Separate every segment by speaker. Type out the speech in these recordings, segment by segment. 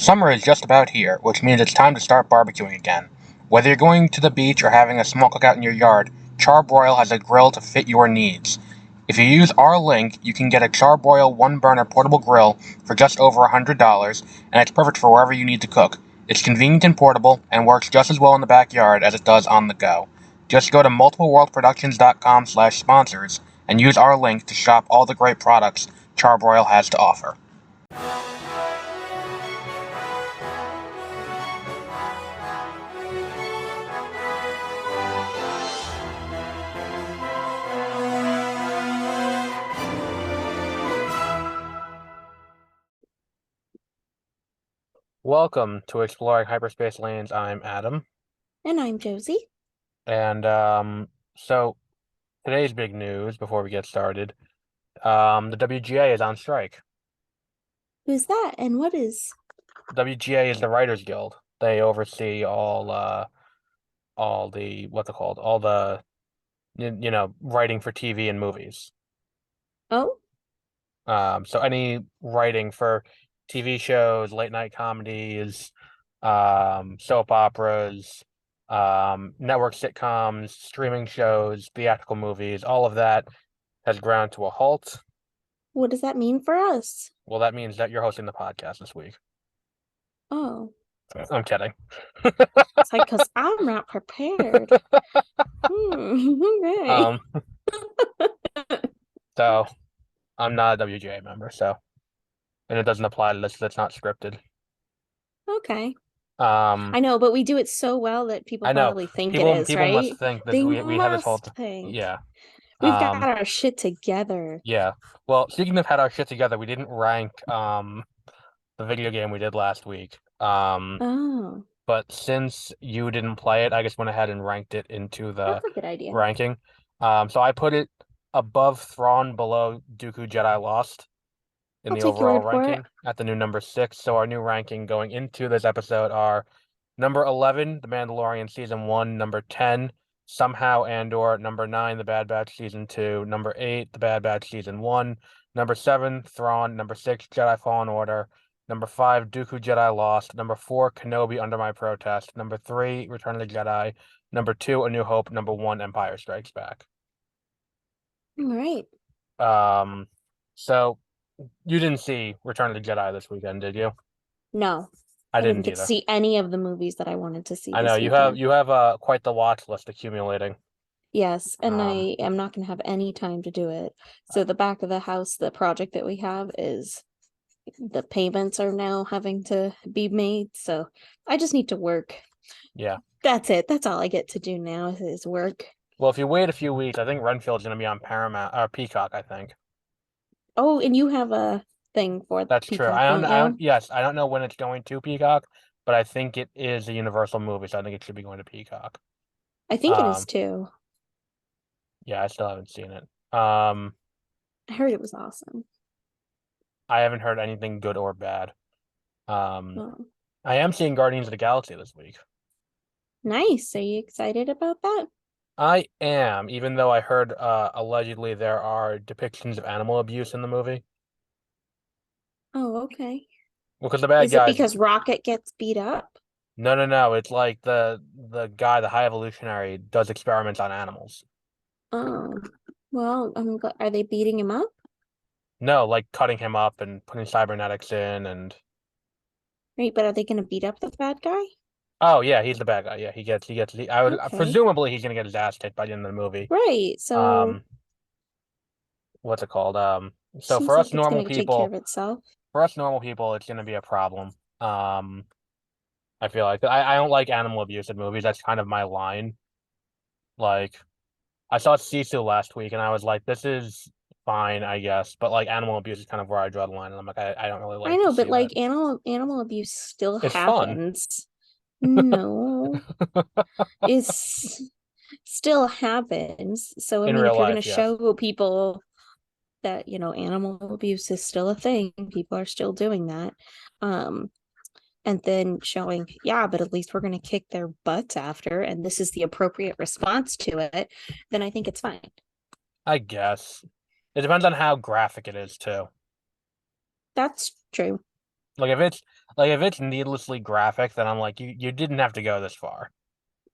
Speaker 1: Summer is just about here, which means it's time to start barbecuing again. Whether you're going to the beach or having a small cookout in your yard, Charbroil has a grill to fit your needs. If you use our link, you can get a Charbroil one-burner portable grill for just over $100, and it's perfect for wherever you need to cook. It's convenient and portable, and works just as well in the backyard as it does on the go. Just go to multipleworldproductions.com/sponsors and use our link to shop all the great products Charbroil has to offer. Welcome to Exploring Hyperspace Lanes. I'm Adam.
Speaker 2: And I'm Josie.
Speaker 1: And so today's big news before we get started, the WGA is on strike.
Speaker 2: Who's that? And what is?
Speaker 1: WGA is the Writers Guild. They oversee all the what's it called? All the writing for TV and movies.
Speaker 2: Oh,
Speaker 1: So any writing for TV shows, late night comedies, soap operas, network sitcoms, streaming shows, theatrical movies, all of that has ground to a halt.
Speaker 2: what does that mean for us?
Speaker 1: Well, that means that you're hosting the podcast this week.
Speaker 2: Oh,
Speaker 1: I'm kidding.
Speaker 2: it's like, because I'm not prepared. Okay.
Speaker 1: Um, so I'm not a WGA member, and it doesn't apply to this. That's not scripted.
Speaker 2: Okay.
Speaker 1: Um,
Speaker 2: I know, but we do it so well that people
Speaker 1: I know
Speaker 2: probably think it
Speaker 1: people
Speaker 2: is,
Speaker 1: people must
Speaker 2: right?
Speaker 1: think that
Speaker 2: They
Speaker 1: we had this whole
Speaker 2: must think.
Speaker 1: yeah.
Speaker 2: We've got
Speaker 1: Um,
Speaker 2: our shit together.
Speaker 1: yeah. Well, speaking of had our shit together, we didn't rank the video game we did last week.
Speaker 2: Oh,
Speaker 1: But since you didn't play it, I just went ahead and ranked it into the
Speaker 2: that's a good idea.
Speaker 1: ranking. So I put it above Thrawn, below Dooku Jedi Lost in
Speaker 2: I'll
Speaker 1: the
Speaker 2: take your
Speaker 1: overall
Speaker 2: word for it.
Speaker 1: ranking at the new number 6. So our new ranking going into this episode are number 11, The Mandalorian Season 1, number 10, Somehow Andor, number 9, The Bad Batch Season 2, number 8, The Bad Batch Season 1, number 7, Thrawn, number 6, Jedi Fallen Order, number 5, Dooku Jedi Lost, number 4, Kenobi Under My Protest, number 3, Return of the Jedi, number 2, A New Hope, number 1, Empire Strikes Back.
Speaker 2: All right.
Speaker 1: So you didn't see Return of the Jedi this weekend, did you?
Speaker 2: No,
Speaker 1: I
Speaker 2: I didn't
Speaker 1: didn't
Speaker 2: get to
Speaker 1: either.
Speaker 2: see any of the movies that I wanted to see
Speaker 1: I know
Speaker 2: this
Speaker 1: you
Speaker 2: weekend.
Speaker 1: have quite the watch list accumulating.
Speaker 2: Yes, and
Speaker 1: Um,
Speaker 2: I am not going to have any time to do it. So the back of the house, the project that we have is the payments are now having to be made. So I just need to work.
Speaker 1: yeah.
Speaker 2: That's it. That's all I get to do now is work.
Speaker 1: Well, if you wait a few weeks, I think Renfield's going to be on Paramount or Peacock, I think.
Speaker 2: Oh, and you have a thing for
Speaker 1: That's true.
Speaker 2: Peacock, don't
Speaker 1: I don't,
Speaker 2: you?
Speaker 1: yes, I don't know when it's going to Peacock, but I think it is a Universal movie, so I think it should be going to Peacock.
Speaker 2: I think it is
Speaker 1: Um,
Speaker 2: too.
Speaker 1: yeah, I still haven't seen it.
Speaker 2: I heard it was awesome.
Speaker 1: I haven't heard anything good or bad. Um,
Speaker 2: Oh,
Speaker 1: I am seeing Guardians of the Galaxy this week.
Speaker 2: nice. Are you excited about that?
Speaker 1: I am, even though I heard allegedly there are depictions of animal abuse in the movie.
Speaker 2: Oh, okay.
Speaker 1: Well, because the bad
Speaker 2: Is it
Speaker 1: guys,
Speaker 2: because Rocket gets beat up?
Speaker 1: no. It's like the guy, the high evolutionary, does experiments on animals.
Speaker 2: Oh, well, are they beating him up?
Speaker 1: No, like cutting him up and putting cybernetics in, and
Speaker 2: Right, but are they going to beat up the bad guy?
Speaker 1: oh yeah, he's the bad guy. Yeah, I would
Speaker 2: Okay.
Speaker 1: presumably he's gonna get his ass kicked by the end of the movie.
Speaker 2: Right. So
Speaker 1: Um, what's it called? So
Speaker 2: seems like it's going to take care of itself.
Speaker 1: for us normal people, it's gonna be a problem. I feel like I don't like animal abuse in movies. That's kind of my line. Like I saw Sisu last week, and I was like, this is fine, I guess, but like animal abuse is kind of where I draw the line, and I'm like, I don't really
Speaker 2: I
Speaker 1: like to
Speaker 2: know, but
Speaker 1: see that.
Speaker 2: like animal abuse still
Speaker 1: It's fun.
Speaker 2: happens. No, it's still happens. So I
Speaker 1: In
Speaker 2: mean,
Speaker 1: real
Speaker 2: if you're going to
Speaker 1: life, yes.
Speaker 2: show people that, animal abuse is still a thing, people are still doing that. Um, and then showing, yeah, but at least we're going to kick their butts after, and this is the appropriate response to it, then I think it's fine.
Speaker 1: I guess. It depends on how graphic it is too.
Speaker 2: That's true.
Speaker 1: Like if it's needlessly graphic, then I'm like you didn't have to go this far.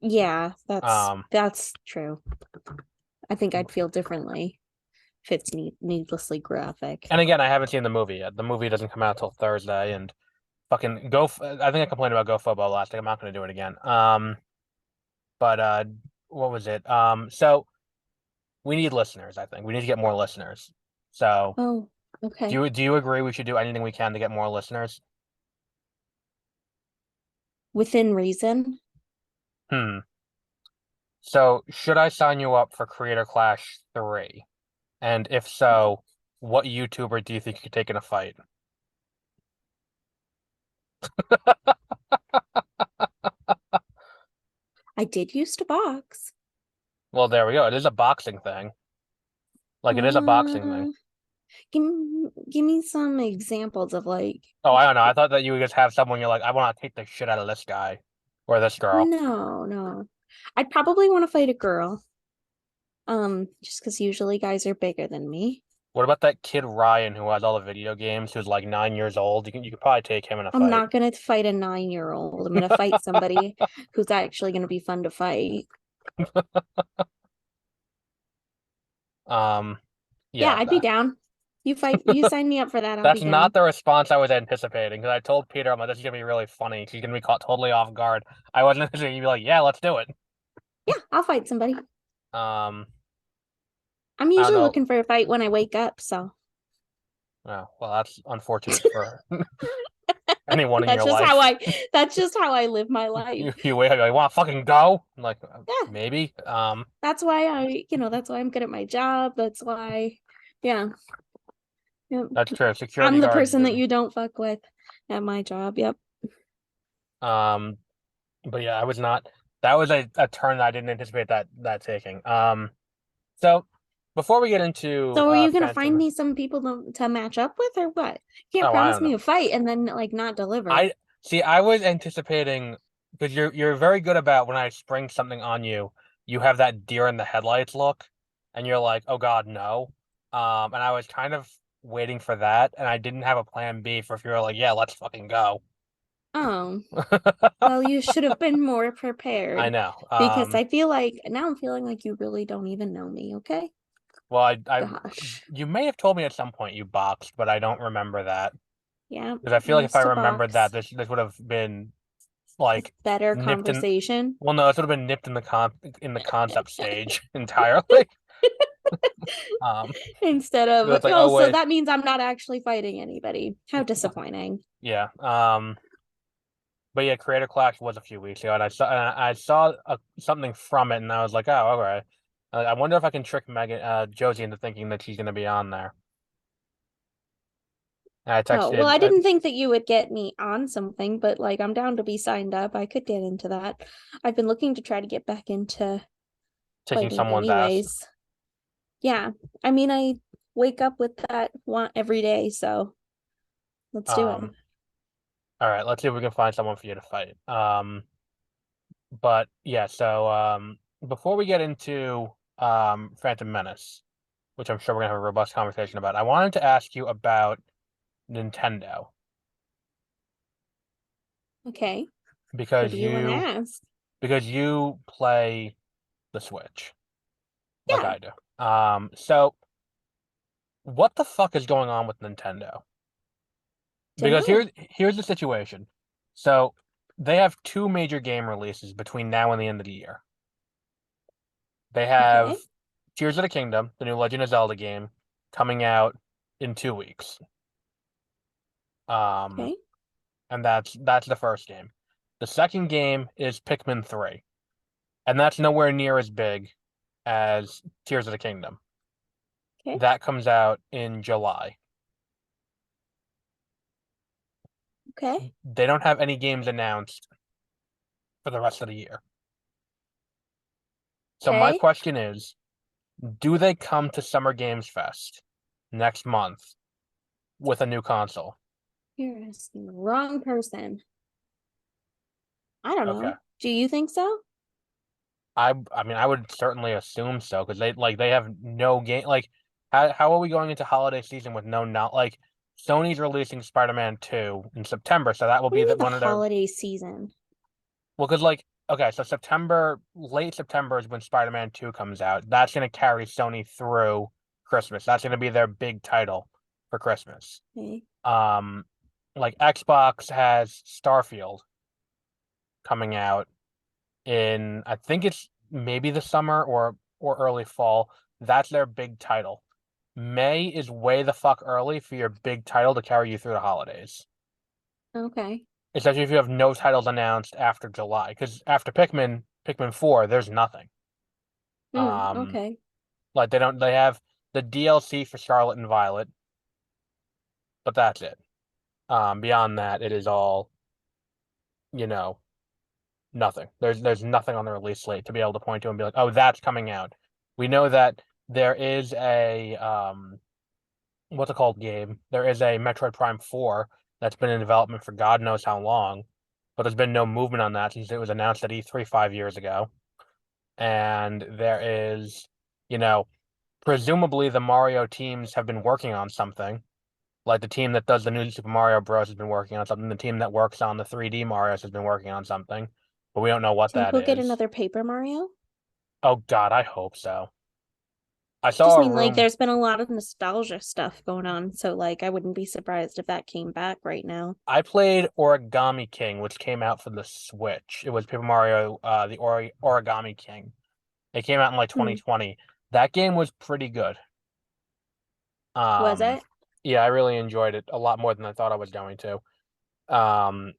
Speaker 2: Yeah,
Speaker 1: Um,
Speaker 2: that's true. I think I'd feel differently if it's needlessly graphic.
Speaker 1: and again, I haven't seen the movie yet. The movie doesn't come out till Thursday, and fucking I think I complained about GoFootball last week. I'm not going to do it again. But what was it? So we need listeners. I think we need to get more listeners. So
Speaker 2: Oh, okay.
Speaker 1: do you agree we should do anything we can to get more listeners?
Speaker 2: Within reason.
Speaker 1: Hmm. So should I sign you up for Creator Clash 3? And if so, what YouTuber do you think you could take in a fight?
Speaker 2: I did used to box.
Speaker 1: Well, there we go. It is a boxing thing. Like it is a boxing thing.
Speaker 2: Uh, give me some examples of like,
Speaker 1: Oh, I don't know. I thought that you would just have someone you're like, I want to take the shit out of this guy or this girl.
Speaker 2: no, no. I'd probably want to fight a girl. Just because usually guys are bigger than me.
Speaker 1: What about that kid Ryan who has all the video games, who's like 9 years old? You could probably take him in a
Speaker 2: I'm
Speaker 1: fight.
Speaker 2: not gonna fight a 9-year-old. I'm gonna fight somebody who's actually gonna be fun to fight.
Speaker 1: Um,
Speaker 2: Yeah,
Speaker 1: yeah,
Speaker 2: I'd be down. You sign me up for that, I'll
Speaker 1: that's
Speaker 2: be
Speaker 1: not
Speaker 2: down.
Speaker 1: the response I was anticipating because I told Peter, I'm like, this is gonna be really funny. She's gonna be caught totally off guard. I wasn't anticipating you'd be like, yeah, let's do it.
Speaker 2: Yeah, I'll fight somebody.
Speaker 1: Um,
Speaker 2: I'm
Speaker 1: I don't
Speaker 2: usually
Speaker 1: know.
Speaker 2: looking for a fight when I wake up, so
Speaker 1: Oh, well, that's unfortunate for anyone in
Speaker 2: that's
Speaker 1: your
Speaker 2: just how
Speaker 1: life.
Speaker 2: I live my life.
Speaker 1: You wake up, you're like, want to fucking go? I'm like,
Speaker 2: Yeah,
Speaker 1: maybe.
Speaker 2: that's why that's why I'm good at my job. That's why, yeah, yeah.
Speaker 1: That's true. Security
Speaker 2: I'm the
Speaker 1: guards
Speaker 2: person that
Speaker 1: do.
Speaker 2: you don't fuck with at my job. Yep.
Speaker 1: Um, but yeah, I was not. That was a turn that I didn't anticipate that taking. So before we get into
Speaker 2: So are you gonna find
Speaker 1: Phantom,
Speaker 2: me some people to match up with or what? You can't
Speaker 1: oh, I
Speaker 2: promise
Speaker 1: don't know.
Speaker 2: me a fight and then like not deliver.
Speaker 1: I see. I was anticipating because you're very good about when I spring something on you, you have that deer in the headlights look, and you're like, oh God, no. And I was kind of waiting for that, and I didn't have a plan B for if you were like, yeah, let's fucking go.
Speaker 2: Oh, well, you should have been more
Speaker 1: I
Speaker 2: prepared
Speaker 1: know.
Speaker 2: because I feel like now I'm feeling like you really don't even know me, okay?
Speaker 1: Well, I
Speaker 2: Gosh.
Speaker 1: you may have told me at some point you boxed, but I don't remember that
Speaker 2: Yeah,
Speaker 1: because I
Speaker 2: I
Speaker 1: feel like if I
Speaker 2: used to
Speaker 1: remembered that,
Speaker 2: box.
Speaker 1: this would have been
Speaker 2: A
Speaker 1: like
Speaker 2: better
Speaker 1: nipped in.
Speaker 2: conversation
Speaker 1: Well, no, this would have been nipped in the concept stage entirely. Um,
Speaker 2: instead of,
Speaker 1: it's like,
Speaker 2: oh,
Speaker 1: oh
Speaker 2: so
Speaker 1: wait,
Speaker 2: that means I'm not actually fighting anybody. How disappointing.
Speaker 1: yeah. But yeah, Creator Clash was a few weeks ago, and I saw something from it, and I was like, oh, okay. I wonder if I can trick Megan, Josie into thinking that she's gonna be on there. And I
Speaker 2: Oh, well,
Speaker 1: texted,
Speaker 2: I didn't think that you would get me on something, but like I'm down to be signed up. I could get into that. I've been looking to try to get back into
Speaker 1: taking
Speaker 2: fighting
Speaker 1: someone's ass.
Speaker 2: anyways. Yeah. I mean, I wake up with that want every day, so let's do it.
Speaker 1: Um, all right, let's see if we can find someone for you to fight. But yeah, so before we get into Phantom Menace, which I'm sure we're gonna have a robust conversation about, I wanted to ask you about Nintendo
Speaker 2: Okay. What
Speaker 1: because
Speaker 2: do you want to ask?
Speaker 1: you play the Switch like
Speaker 2: Yeah,
Speaker 1: I do. So what the fuck is going on with Nintendo?
Speaker 2: don't
Speaker 1: Because
Speaker 2: know.
Speaker 1: here's the situation. So they have two major game releases between now and the end of the year. They have
Speaker 2: Okay.
Speaker 1: Tears of the Kingdom, the new Legend of Zelda game, coming out in 2 weeks. Um,
Speaker 2: Okay.
Speaker 1: and that's the first game. The second game is Pikmin 3, and that's nowhere near as big as Tears of the Kingdom.
Speaker 2: Okay.
Speaker 1: That comes out in July.
Speaker 2: Okay.
Speaker 1: They don't have any games announced for the rest of the year. So my
Speaker 2: Okay.
Speaker 1: question is, do they come to Summer Games Fest next month with a new console?
Speaker 2: You're asking the wrong person. I don't
Speaker 1: Okay.
Speaker 2: know. Do you think so?
Speaker 1: I mean I would certainly assume so because they have no game like how are we going into holiday season with no not like Sony's releasing Spider-Man 2 in September, so that will
Speaker 2: What do
Speaker 1: be
Speaker 2: you
Speaker 1: the,
Speaker 2: mean the
Speaker 1: one of their
Speaker 2: holiday season?
Speaker 1: well, because like okay, so September, late September is when Spider-Man 2 comes out. That's gonna carry Sony through Christmas. That's gonna be their big title for Christmas.
Speaker 2: Okay.
Speaker 1: Um, like Xbox has Starfield coming out in I think it's maybe the summer or early fall. That's their big title. May is way the fuck early for your big title to carry you through the holidays.
Speaker 2: Okay.
Speaker 1: Especially if you have no titles announced after July, because after Pikmin 4, there's nothing. Um,
Speaker 2: Okay.
Speaker 1: like they have the DLC for Scarlet and Violet, but that's it. Beyond that, it is all, you know, nothing. There's nothing on the release slate to be able to point to and be like, oh, that's coming out. We know that there is a what's it called game? There is a Metroid Prime 4 that's been in development for God knows how long, but there's been no movement on that since it was announced at E3 5 years ago. And there is, you know, presumably the Mario teams have been working on something. Like the team that does the new Super Mario Bros. Has been working on something. The team that works on the 3D Marios has been working on something, but we don't know what
Speaker 2: Think
Speaker 1: that
Speaker 2: we'll get
Speaker 1: is.
Speaker 2: another Paper Mario?
Speaker 1: Oh God, I hope so. I
Speaker 2: Just
Speaker 1: saw a
Speaker 2: mean like
Speaker 1: room.
Speaker 2: there's been a lot of nostalgia stuff going on, so like I wouldn't be surprised if that came back right now.
Speaker 1: I played Origami King, which came out for the Switch. It was Paper Mario, the Origami King. It came out in like
Speaker 2: Hmm.
Speaker 1: 2020. That game was pretty good.
Speaker 2: Was
Speaker 1: Um,
Speaker 2: it?
Speaker 1: yeah, I really enjoyed it a lot more than I thought I was going to. Um,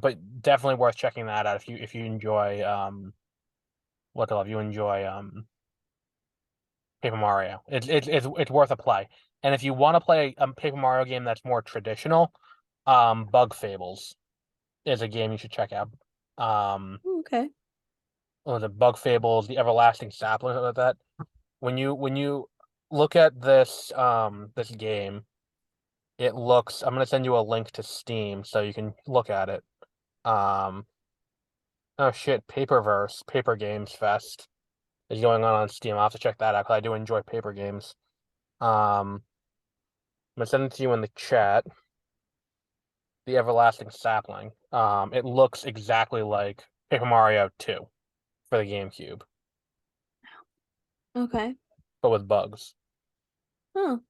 Speaker 1: but definitely worth checking that out if you enjoy what the love you enjoy Paper Mario. It's worth a play. And if you want to play a Paper Mario game that's more traditional, Bug Fables is a game you should check out. Um,
Speaker 2: Okay.
Speaker 1: what was it Bug Fables, The Everlasting Sapling, something like that. When you look at this game, it looks. I'm gonna send you a link to Steam so you can look at it. Um, oh shit, Paperverse, Paper Games Fest is going on Steam. I'll have to check that out because I do enjoy paper games. I'm gonna send it to you in the chat. The Everlasting Sapling. It looks exactly like Paper Mario 2 for the GameCube,
Speaker 2: Okay.
Speaker 1: but with bugs.
Speaker 2: Oh,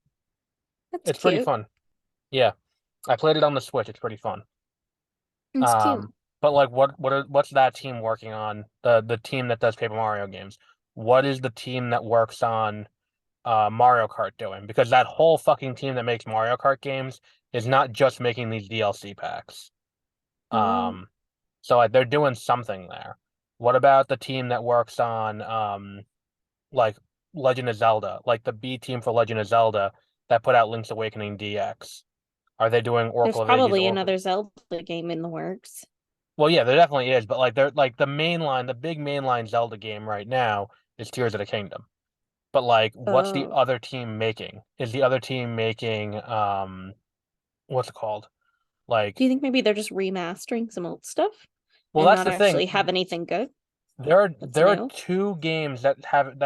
Speaker 2: that's
Speaker 1: It's pretty
Speaker 2: cute.
Speaker 1: fun. Yeah, I played it on the Switch. It's pretty fun.
Speaker 2: It's cute.
Speaker 1: Um, but like, what's that team working on? The team that does Paper Mario games. What is the team that works on Mario Kart doing? Because that whole fucking team that makes Mario Kart games is not just making these DLC packs.
Speaker 2: Oh.
Speaker 1: Um, so like they're doing something there. What about the team that works on like Legend of Zelda, like the B team for Legend of Zelda that put out Link's Awakening DX? Are they doing
Speaker 2: There's
Speaker 1: Oracle of Ages?
Speaker 2: probably
Speaker 1: Oracle?
Speaker 2: another Zelda game in the works.
Speaker 1: Well, yeah, there definitely is, but like they're like the big mainline Zelda game right now is Tears of the Kingdom. But like, what's the
Speaker 2: Oh.
Speaker 1: other team making? Is the other team making what's it called?
Speaker 2: Do
Speaker 1: Like,
Speaker 2: you think maybe they're just remastering some old stuff
Speaker 1: well,
Speaker 2: and
Speaker 1: that's
Speaker 2: not
Speaker 1: the
Speaker 2: actually
Speaker 1: thing.
Speaker 2: have anything good that's
Speaker 1: There are
Speaker 2: new?
Speaker 1: two games that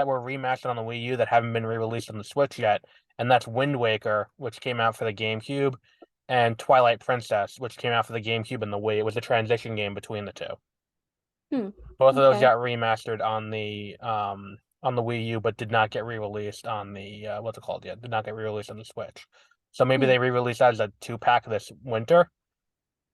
Speaker 1: were remastered on the Wii U that haven't been re-released on the Switch yet, and that's Wind Waker, which came out for the GameCube, and Twilight Princess, which came out for the GameCube and the Wii. It was a transition game between the two.
Speaker 2: Hmm.
Speaker 1: Both of those
Speaker 2: Okay.
Speaker 1: got remastered on the Wii U, but did not get re-released on the what's it called yet? Did not get re-released on the Switch. So maybe
Speaker 2: Hmm.
Speaker 1: they re-released that as a two-pack this winter.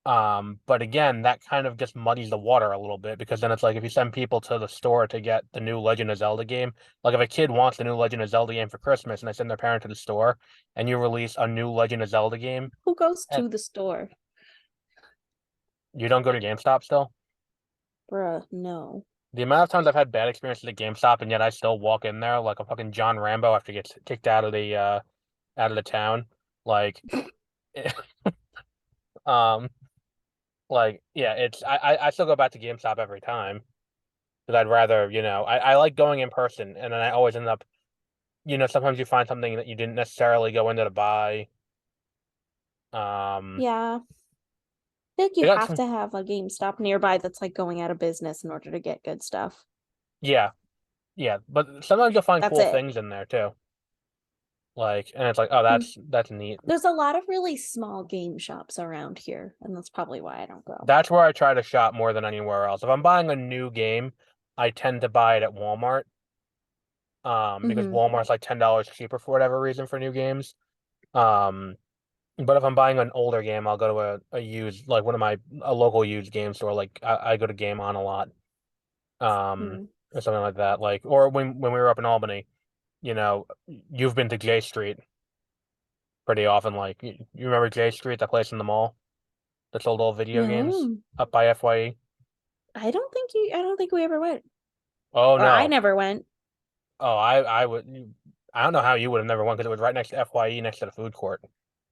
Speaker 1: But again, that kind of just muddies the water a little bit because then it's like if you send people to the store to get the new Legend of Zelda game, like if a kid wants the new Legend of Zelda game for Christmas and they send their parent to the store and you release a new Legend of Zelda game
Speaker 2: Who goes
Speaker 1: and
Speaker 2: to the store?
Speaker 1: you don't go to GameStop still,
Speaker 2: Bruh, no.
Speaker 1: the amount of times I've had bad experiences at GameStop and yet I still walk in there like a fucking John Rambo after he gets kicked out of the town, like um like yeah, I still go back to GameStop every time. Because I'd rather, I like going in person, and then I always end up, sometimes you find something that you didn't necessarily go into to buy. Um,
Speaker 2: Yeah. I feel like you
Speaker 1: I got
Speaker 2: have
Speaker 1: some,
Speaker 2: to have a GameStop nearby that's like going out of business in order to get good stuff.
Speaker 1: yeah, yeah, but sometimes you'll find
Speaker 2: That's
Speaker 1: cool
Speaker 2: it.
Speaker 1: things in there too. Like, and it's like, oh,
Speaker 2: Hmm.
Speaker 1: that's neat.
Speaker 2: There's a lot of really small game shops around here, and that's probably why I don't go.
Speaker 1: That's where I try to shop more than anywhere else. If I'm buying a new game, I tend to buy it at Walmart. Because
Speaker 2: Hmm.
Speaker 1: Walmart's like $10 cheaper for whatever reason for new games. Um, but if I'm buying an older game, I'll go to a used like one of my a local used game store. Like I go to Game On a lot. Um,
Speaker 2: Hmm.
Speaker 1: or something like that. Like or when we were up in Albany, you know, you've been to J Street pretty often. Like you remember J Street, that place in the mall that sold all video games
Speaker 2: No,
Speaker 1: up by FYE?
Speaker 2: I don't think we ever went.
Speaker 1: Oh
Speaker 2: Or I
Speaker 1: no.
Speaker 2: never went.
Speaker 1: Oh, I would. I don't know how you would have never won because it was right next to FYE, next to the food court.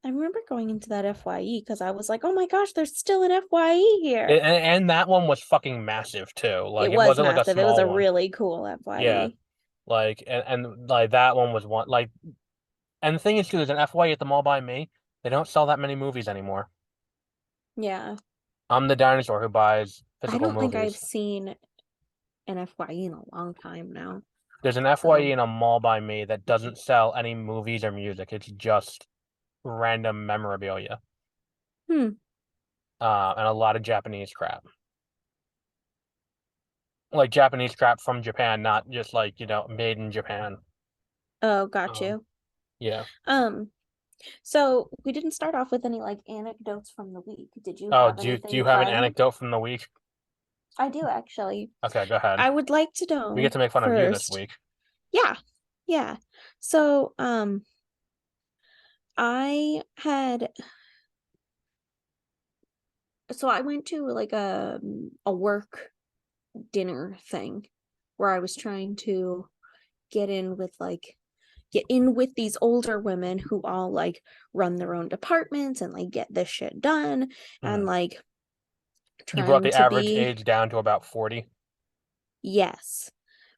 Speaker 2: I remember going into that FYE because I was like, oh my gosh, there's still an FYE here.
Speaker 1: And that one was fucking massive too. Like
Speaker 2: It
Speaker 1: it
Speaker 2: was
Speaker 1: wasn't like a
Speaker 2: massive. It was
Speaker 1: small
Speaker 2: a
Speaker 1: one.
Speaker 2: really cool
Speaker 1: Yeah.
Speaker 2: FYE.
Speaker 1: Like and like that one was one like and the thing is too, there's an FYE at the mall by me. They don't sell that many movies anymore.
Speaker 2: Yeah.
Speaker 1: I'm the dinosaur who buys
Speaker 2: I
Speaker 1: physical
Speaker 2: don't think I've
Speaker 1: movies.
Speaker 2: seen an FYE in a long time now.
Speaker 1: There's an FYE
Speaker 2: So,
Speaker 1: in a mall by me that doesn't sell any movies or music. It's just random memorabilia.
Speaker 2: hmm.
Speaker 1: And a lot of Japanese crap. Like Japanese crap from Japan, not just like, made in Japan.
Speaker 2: Oh, got
Speaker 1: Um,
Speaker 2: you.
Speaker 1: yeah.
Speaker 2: Um, so we didn't start off with any like anecdotes from the week. Did you
Speaker 1: Oh,
Speaker 2: have
Speaker 1: do you
Speaker 2: anything
Speaker 1: have an
Speaker 2: fun?
Speaker 1: anecdote from the week?
Speaker 2: I do actually.
Speaker 1: Okay, go ahead.
Speaker 2: I would like to
Speaker 1: We get
Speaker 2: know
Speaker 1: to make fun of you this
Speaker 2: first.
Speaker 1: week.
Speaker 2: Yeah. Yeah. So, I had I went to like a work dinner thing where I was trying to get in with like get in with these older women who all like run their own departments and like get this shit done
Speaker 1: Hmm.
Speaker 2: and like
Speaker 1: You brought
Speaker 2: trying
Speaker 1: the
Speaker 2: to
Speaker 1: average
Speaker 2: be
Speaker 1: age down to about 40.
Speaker 2: yes,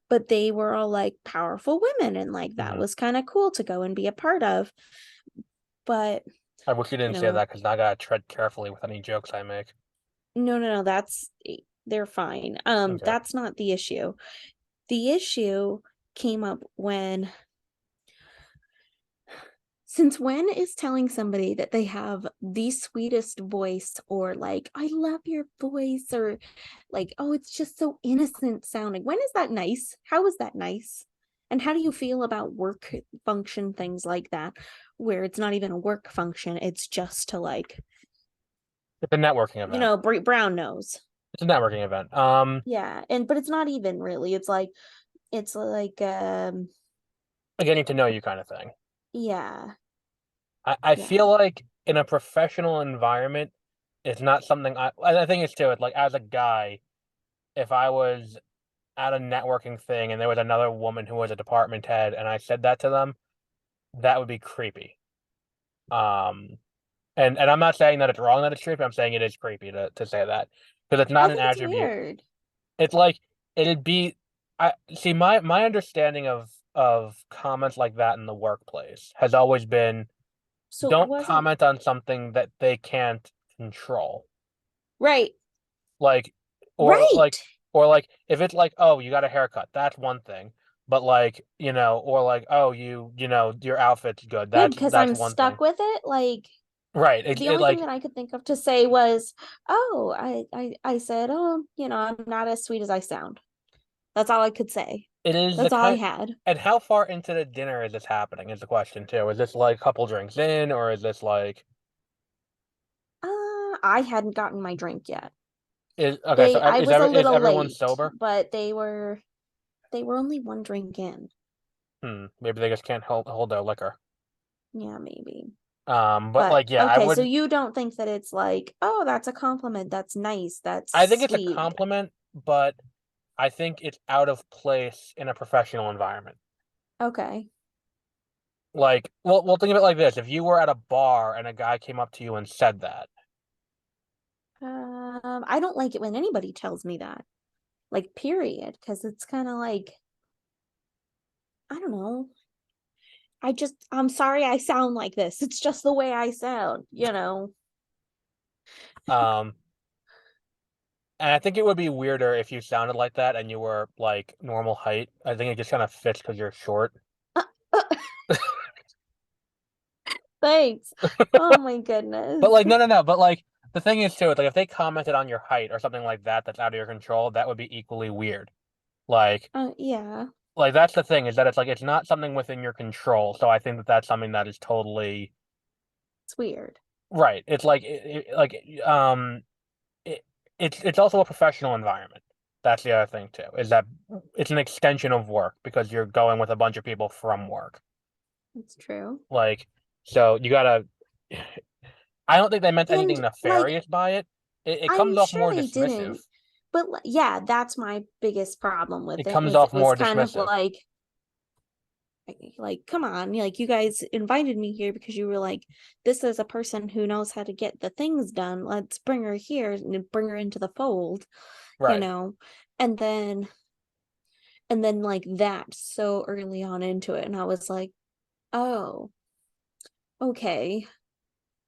Speaker 2: but they were all like powerful women and like that
Speaker 1: Hmm.
Speaker 2: was kind of cool to go and be a part of, but
Speaker 1: I wish you
Speaker 2: you
Speaker 1: didn't say
Speaker 2: know,
Speaker 1: that because now I gotta tread carefully with any jokes I make.
Speaker 2: no, that's they're fine.
Speaker 1: Okay.
Speaker 2: That's not the issue. The issue came up when since when is telling somebody that they have the sweetest voice or like I love your voice or like oh it's just so innocent sounding, when is that nice? How is that nice? And how do you feel about work function things like that where it's not even a work function, it's just to like
Speaker 1: It's a networking event.
Speaker 2: brown nose.
Speaker 1: It's a networking event.
Speaker 2: Yeah, and but it's not even really, it's like
Speaker 1: A getting to know you kind of thing.
Speaker 2: yeah.
Speaker 1: I
Speaker 2: Yeah.
Speaker 1: feel like in a professional environment, it's not something I think it's too, it's like as a guy, if I was at a networking thing and there was another woman who was a department head and I said that to them, that would be creepy. Um, and I'm not saying that it's wrong that it's creepy. I'm saying it is creepy to say that because it's
Speaker 2: I
Speaker 1: not an
Speaker 2: think it's
Speaker 1: attribute.
Speaker 2: weird.
Speaker 1: It's like it'd be. I see my understanding of comments like that in the workplace has always been
Speaker 2: So
Speaker 1: don't
Speaker 2: wasn't
Speaker 1: comment on something that they can't control.
Speaker 2: right.
Speaker 1: Like or like
Speaker 2: Right.
Speaker 1: or like if it's like, oh, you got a haircut, that's one thing. But like, or like, oh, your outfit's good.
Speaker 2: Yeah,
Speaker 1: That's
Speaker 2: because
Speaker 1: that's
Speaker 2: I'm
Speaker 1: one thing.
Speaker 2: stuck with it. Like
Speaker 1: Right. It,
Speaker 2: the
Speaker 1: it
Speaker 2: only thing
Speaker 1: like
Speaker 2: that I could think of to say was, "Oh, I said, oh, I'm not as sweet as I sound." That's all I could say.
Speaker 1: it is the
Speaker 2: That's all I
Speaker 1: kind.
Speaker 2: had.
Speaker 1: And how far into the dinner is this happening is the question too. Is this like a couple drinks in, or is this like
Speaker 2: I hadn't gotten my drink yet.
Speaker 1: is okay, so
Speaker 2: I was a
Speaker 1: is
Speaker 2: little
Speaker 1: everyone
Speaker 2: late,
Speaker 1: sober?
Speaker 2: but they were only one drink in.
Speaker 1: Maybe they just can't hold their liquor.
Speaker 2: Yeah, maybe.
Speaker 1: But
Speaker 2: But
Speaker 1: like yeah, I
Speaker 2: okay, so
Speaker 1: would
Speaker 2: you don't think that it's like, oh, that's a compliment, that's nice,
Speaker 1: I
Speaker 2: that's
Speaker 1: think it's a
Speaker 2: sweet.
Speaker 1: compliment, but I think it's out of place in a professional environment.
Speaker 2: Okay.
Speaker 1: Like, well, think of it like this: if you were at a bar and a guy came up to you and said that,
Speaker 2: I don't like it when anybody tells me that. Like period, because it's kind of like I don't know. I'm sorry I sound like this. It's just the way I sound.
Speaker 1: um, and I think it would be weirder if you sounded like that and you were like normal height. I think it just kind of fits because you're short.
Speaker 2: Thanks. Oh my
Speaker 1: But
Speaker 2: goodness.
Speaker 1: like, no. But like, the thing is too, it's like if they commented on your height or something like that that's out of your control, that would be equally weird. Like,
Speaker 2: Yeah,
Speaker 1: that's the thing is that it's like it's not something within your control. So I think that that's something that is totally
Speaker 2: it's weird.
Speaker 1: right. It's like it, it's also a professional environment. That's the other thing too, is that it's an extension of work because you're going with a bunch of people from work.
Speaker 2: It's true.
Speaker 1: Like, so you gotta. I don't think they meant anything
Speaker 2: And like,
Speaker 1: nefarious by it. It comes
Speaker 2: I'm
Speaker 1: off
Speaker 2: sure
Speaker 1: more
Speaker 2: they
Speaker 1: dismissive.
Speaker 2: didn't, but yeah, that's my biggest problem with
Speaker 1: It
Speaker 2: it
Speaker 1: comes
Speaker 2: was
Speaker 1: off
Speaker 2: it was
Speaker 1: more
Speaker 2: kind of
Speaker 1: dismissive.
Speaker 2: like come on, like you guys invited me here because you were like, this is a person who knows how to get the things done. Let's bring her here and bring her into the fold, you
Speaker 1: Right.
Speaker 2: know. And then like that so early on into it, and I was like, oh, okay.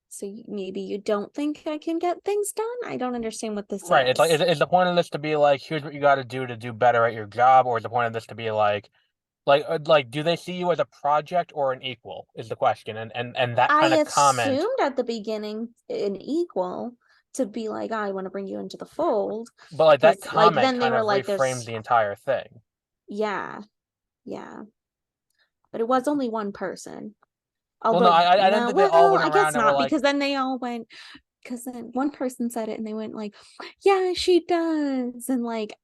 Speaker 2: So maybe you don't think I can get things done? I don't understand what this
Speaker 1: Right. It's like,
Speaker 2: is.
Speaker 1: is the point of this to be like, here's what you got to do better at your job, or is the point of this to be like, do they see you as a project or an equal? Is the question, and that
Speaker 2: I
Speaker 1: kind of comment,
Speaker 2: assumed at the beginning an equal to be like, I want to bring you into the fold.
Speaker 1: but like that
Speaker 2: Because like
Speaker 1: comment
Speaker 2: then they
Speaker 1: kind
Speaker 2: were
Speaker 1: of
Speaker 2: like,
Speaker 1: reframes
Speaker 2: there's
Speaker 1: the entire thing.
Speaker 2: yeah, yeah. But it was only one person.
Speaker 1: Well, no,
Speaker 2: Although
Speaker 1: I didn't
Speaker 2: no,
Speaker 1: think they all
Speaker 2: well,
Speaker 1: went
Speaker 2: I guess
Speaker 1: around and were
Speaker 2: not,
Speaker 1: like,
Speaker 2: because then they all went because then one person said it and they went like, yeah, she does. And like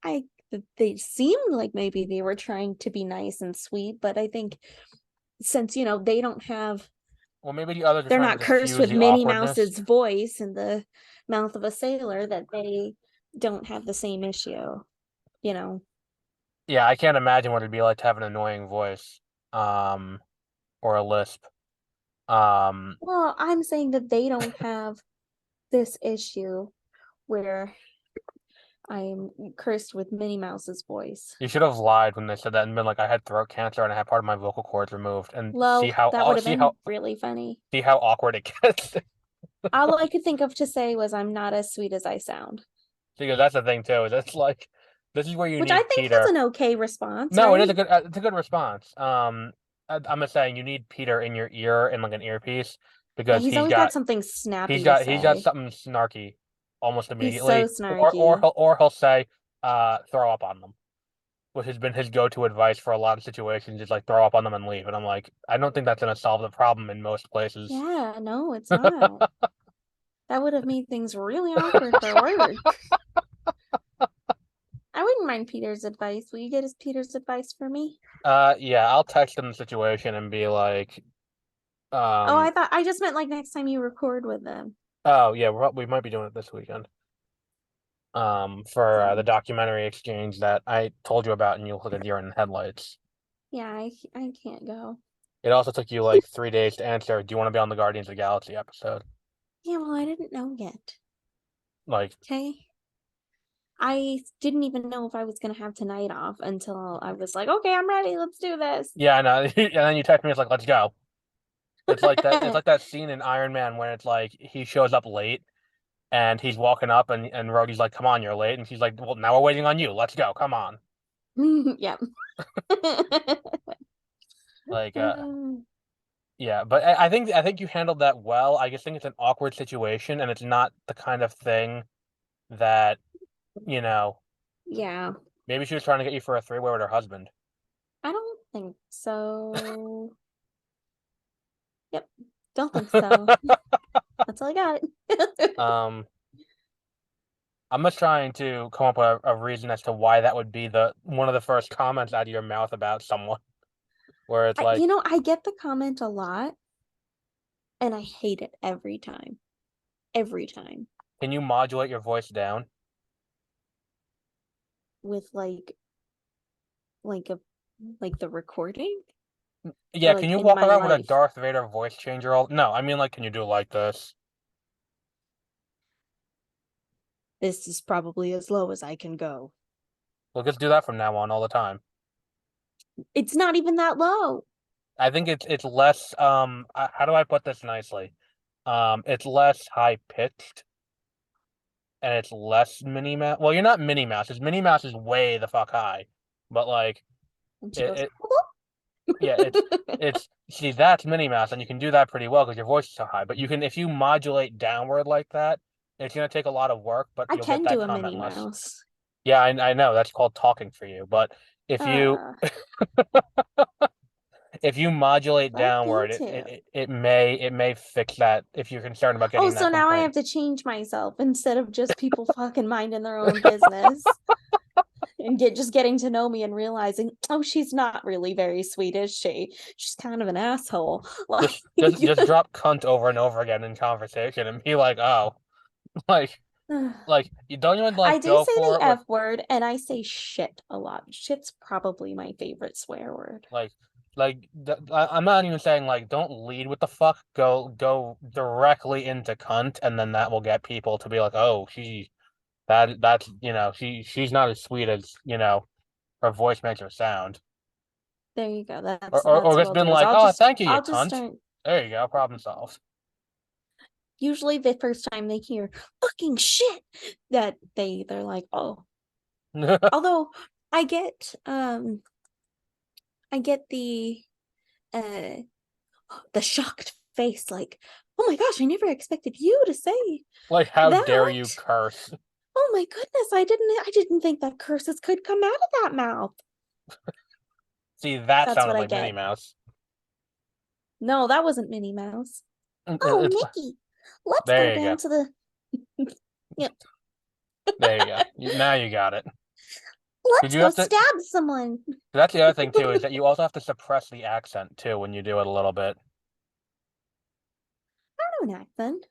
Speaker 2: they seemed like maybe they were trying to be nice and sweet, but I think since they don't have
Speaker 1: well, maybe the others are
Speaker 2: they're
Speaker 1: trying to
Speaker 2: not cursed
Speaker 1: diffuse
Speaker 2: with
Speaker 1: the
Speaker 2: Minnie
Speaker 1: awkwardness.
Speaker 2: Mouse's voice in the mouth of a sailor, that they don't have the same issue, you know.
Speaker 1: Yeah, I can't imagine what it'd be like to have an annoying voice, um, or a lisp. Um,
Speaker 2: Well, I'm saying that they don't have this issue where I'm cursed with Minnie Mouse's voice.
Speaker 1: you should have lied when they said that and been like, I had throat cancer and I had part of my vocal cords removed, and
Speaker 2: Well, that would have been really funny.
Speaker 1: see how awkward it gets.
Speaker 2: All I could think of to say was, I'm not as sweet as I sound,
Speaker 1: Because that's the thing too. Is it's like this is where you
Speaker 2: which I
Speaker 1: need
Speaker 2: think is
Speaker 1: Peter.
Speaker 2: an okay response,
Speaker 1: No, it is
Speaker 2: right?
Speaker 1: a good. It's a good response. I'm just saying you need Peter in your ear in like an earpiece
Speaker 2: Yeah,
Speaker 1: because
Speaker 2: he's always got something snappy to
Speaker 1: he's got
Speaker 2: say.
Speaker 1: something snarky almost
Speaker 2: He's so
Speaker 1: immediately,
Speaker 2: snarky.
Speaker 1: or he'll say throw up on them, which has been his go-to advice for a lot of situations. Is like throw up on them and leave, and I'm like, I don't think that's gonna solve the problem in most places.
Speaker 2: Yeah, no, it's not. That would have made things really awkward for work. I wouldn't mind Peter's advice. Will you get his Peter's advice for me?
Speaker 1: Yeah, I'll text him the situation and be like,
Speaker 2: Oh,
Speaker 1: um,
Speaker 2: I thought I just meant like next time you record with them.
Speaker 1: oh yeah, we might be doing it this weekend. For the
Speaker 2: So
Speaker 1: documentary exchange that I told you about, and you look at deer in the headlights.
Speaker 2: yeah, I can't go.
Speaker 1: It also took you like 3 days to answer. Do you want to be on the Guardians of the Galaxy episode?
Speaker 2: Yeah, well, I didn't know yet.
Speaker 1: Like,
Speaker 2: Okay. I didn't even know if I was gonna have tonight off until I was like, okay, I'm ready. Let's do this.
Speaker 1: yeah, I know. And then you text me, it's like, let's go. It's like that. It's like that scene in Iron Man when it's like he shows up late and he's walking up and Rhodey's like, "Come on, you're late," and she's like, "Well, now we're waiting on you. Let's go. Come on."
Speaker 2: Yep.
Speaker 1: Like, yeah. But I think you handled that well. I just think it's an awkward situation, and it's not the kind of thing that you know.
Speaker 2: Yeah,
Speaker 1: Maybe she was trying to get you for a three-way with her husband.
Speaker 2: I don't think so. Yep, don't think so. That's all I got.
Speaker 1: um, I'm just trying to come up with a reason as to why that would be the one of the first comments out of your mouth about someone, where it's like,
Speaker 2: I get the comment a lot and I hate it every time. Every time.
Speaker 1: can you modulate your voice down?
Speaker 2: With like a like the recording, or
Speaker 1: Yeah, can
Speaker 2: like
Speaker 1: you
Speaker 2: in
Speaker 1: walk
Speaker 2: my
Speaker 1: around with a
Speaker 2: life.
Speaker 1: Darth Vader voice changer all? No, I mean like, can you do like this?
Speaker 2: This is probably as low as I can go.
Speaker 1: We'll just do that from now on all the time.
Speaker 2: It's not even that low.
Speaker 1: I think it's less how do I put this nicely? It's less high pitched and it's less Minnie Mouse. Well, you're not Minnie Mouse. Because Minnie Mouse is way the fuck high, but like
Speaker 2: And she
Speaker 1: it,
Speaker 2: goes,
Speaker 1: it
Speaker 2: "Whoop."
Speaker 1: Yeah, it's see that's Minnie Mouse, and you can do that pretty well because your voice is so high. But you can if you modulate downward like that, it's gonna take a lot of work, but
Speaker 2: I
Speaker 1: you'll get
Speaker 2: can
Speaker 1: that
Speaker 2: do a
Speaker 1: comment
Speaker 2: Minnie
Speaker 1: less.
Speaker 2: Mouse.
Speaker 1: Yeah, I know that's called talking for you. But if you
Speaker 2: Uh,
Speaker 1: if you modulate
Speaker 2: Let me
Speaker 1: downward,
Speaker 2: too.
Speaker 1: it may fix that if you're concerned about
Speaker 2: Oh,
Speaker 1: getting
Speaker 2: so
Speaker 1: that
Speaker 2: now I
Speaker 1: complaint.
Speaker 2: have to change myself instead of just people fucking minding their own business and getting to know me and realizing, oh, she's not really very sweet, is she? She's kind of an asshole. Like,
Speaker 1: Just drop cunt over and over again in conversation and be like, oh, like you don't even
Speaker 2: I
Speaker 1: like
Speaker 2: do
Speaker 1: go
Speaker 2: say the
Speaker 1: for it with
Speaker 2: F word and I say shit a lot. Shit's probably my favorite swear word.
Speaker 1: like I'm not even saying like don't lead with the fuck. Go directly into cunt, and then that will get people to be like, oh, that's she's not as sweet as her voice makes her sound,
Speaker 2: There you go.
Speaker 1: or
Speaker 2: That's what
Speaker 1: it's
Speaker 2: I'll
Speaker 1: been
Speaker 2: do. Is
Speaker 1: like, oh, thank you, you
Speaker 2: I'll just
Speaker 1: cunt.
Speaker 2: start.
Speaker 1: There you go, problem solved.
Speaker 2: Usually the first time they hear fucking shit, that they're like, oh. Although I get the uh shocked face, like, oh my gosh, I never expected you to say
Speaker 1: Like, how dare you
Speaker 2: that.
Speaker 1: curse?
Speaker 2: Oh my goodness, I didn't think that curses could come out of that mouth.
Speaker 1: See, that
Speaker 2: That's
Speaker 1: sounded
Speaker 2: what I
Speaker 1: like Minnie
Speaker 2: get.
Speaker 1: Mouse.
Speaker 2: No, that wasn't Minnie Mouse. Oh,
Speaker 1: It's
Speaker 2: Mickey, let's go
Speaker 1: there you go.
Speaker 2: down to the yep.
Speaker 1: There you go. Now you got it. Did
Speaker 2: Let's
Speaker 1: you
Speaker 2: go
Speaker 1: have to?
Speaker 2: stab someone.
Speaker 1: That's the other thing too, is that you also have to suppress the accent too when you do it a little bit.
Speaker 2: I don't know an accent.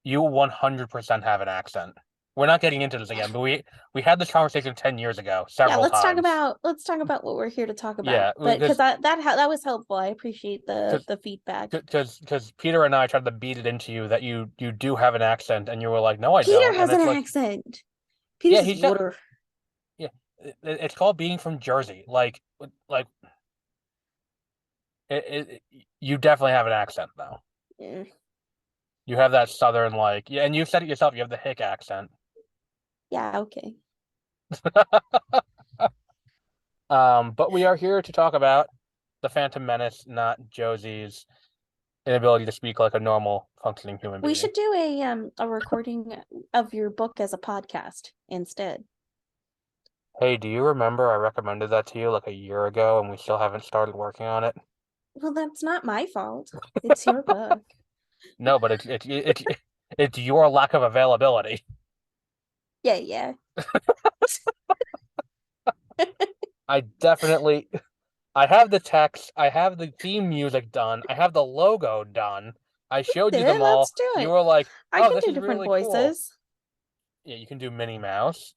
Speaker 1: You 100% have an accent. We're not getting into this again, but we had this conversation 10 years ago
Speaker 2: Yeah,
Speaker 1: several times.
Speaker 2: let's talk about what we're here to talk about.
Speaker 1: Yeah,
Speaker 2: But because
Speaker 1: because
Speaker 2: that was helpful. I appreciate the feedback.
Speaker 1: because Peter and I tried to beat it into you that you do have an accent, and you were like, no, I
Speaker 2: Peter
Speaker 1: don't. And
Speaker 2: has an
Speaker 1: it's like,
Speaker 2: accent. Peter
Speaker 1: yeah,
Speaker 2: says
Speaker 1: he's got
Speaker 2: water.
Speaker 1: yeah. It's called being from Jersey. Like you definitely have an accent though.
Speaker 2: Yeah,
Speaker 1: You have that southern like yeah, and you said it yourself. You have the hick accent.
Speaker 2: yeah, okay.
Speaker 1: But we are here to talk about the Phantom Menace, not Josie's inability to speak like a normal functioning human
Speaker 2: We
Speaker 1: being.
Speaker 2: should do a recording of your book as a podcast instead.
Speaker 1: Hey, do you remember I recommended that to you like a year ago and we still haven't started working on it?
Speaker 2: Well, that's not my fault. It's your book.
Speaker 1: No, but it's your lack of availability.
Speaker 2: Yeah, yeah.
Speaker 1: I definitely I have the text, I have the theme music done, I have the logo done. I showed you them
Speaker 2: Let's
Speaker 1: all.
Speaker 2: do
Speaker 1: You
Speaker 2: it.
Speaker 1: were like,
Speaker 2: I
Speaker 1: "Oh,
Speaker 2: can
Speaker 1: this
Speaker 2: do
Speaker 1: is
Speaker 2: different
Speaker 1: really cool."
Speaker 2: voices.
Speaker 1: Yeah, you can do Minnie Mouse.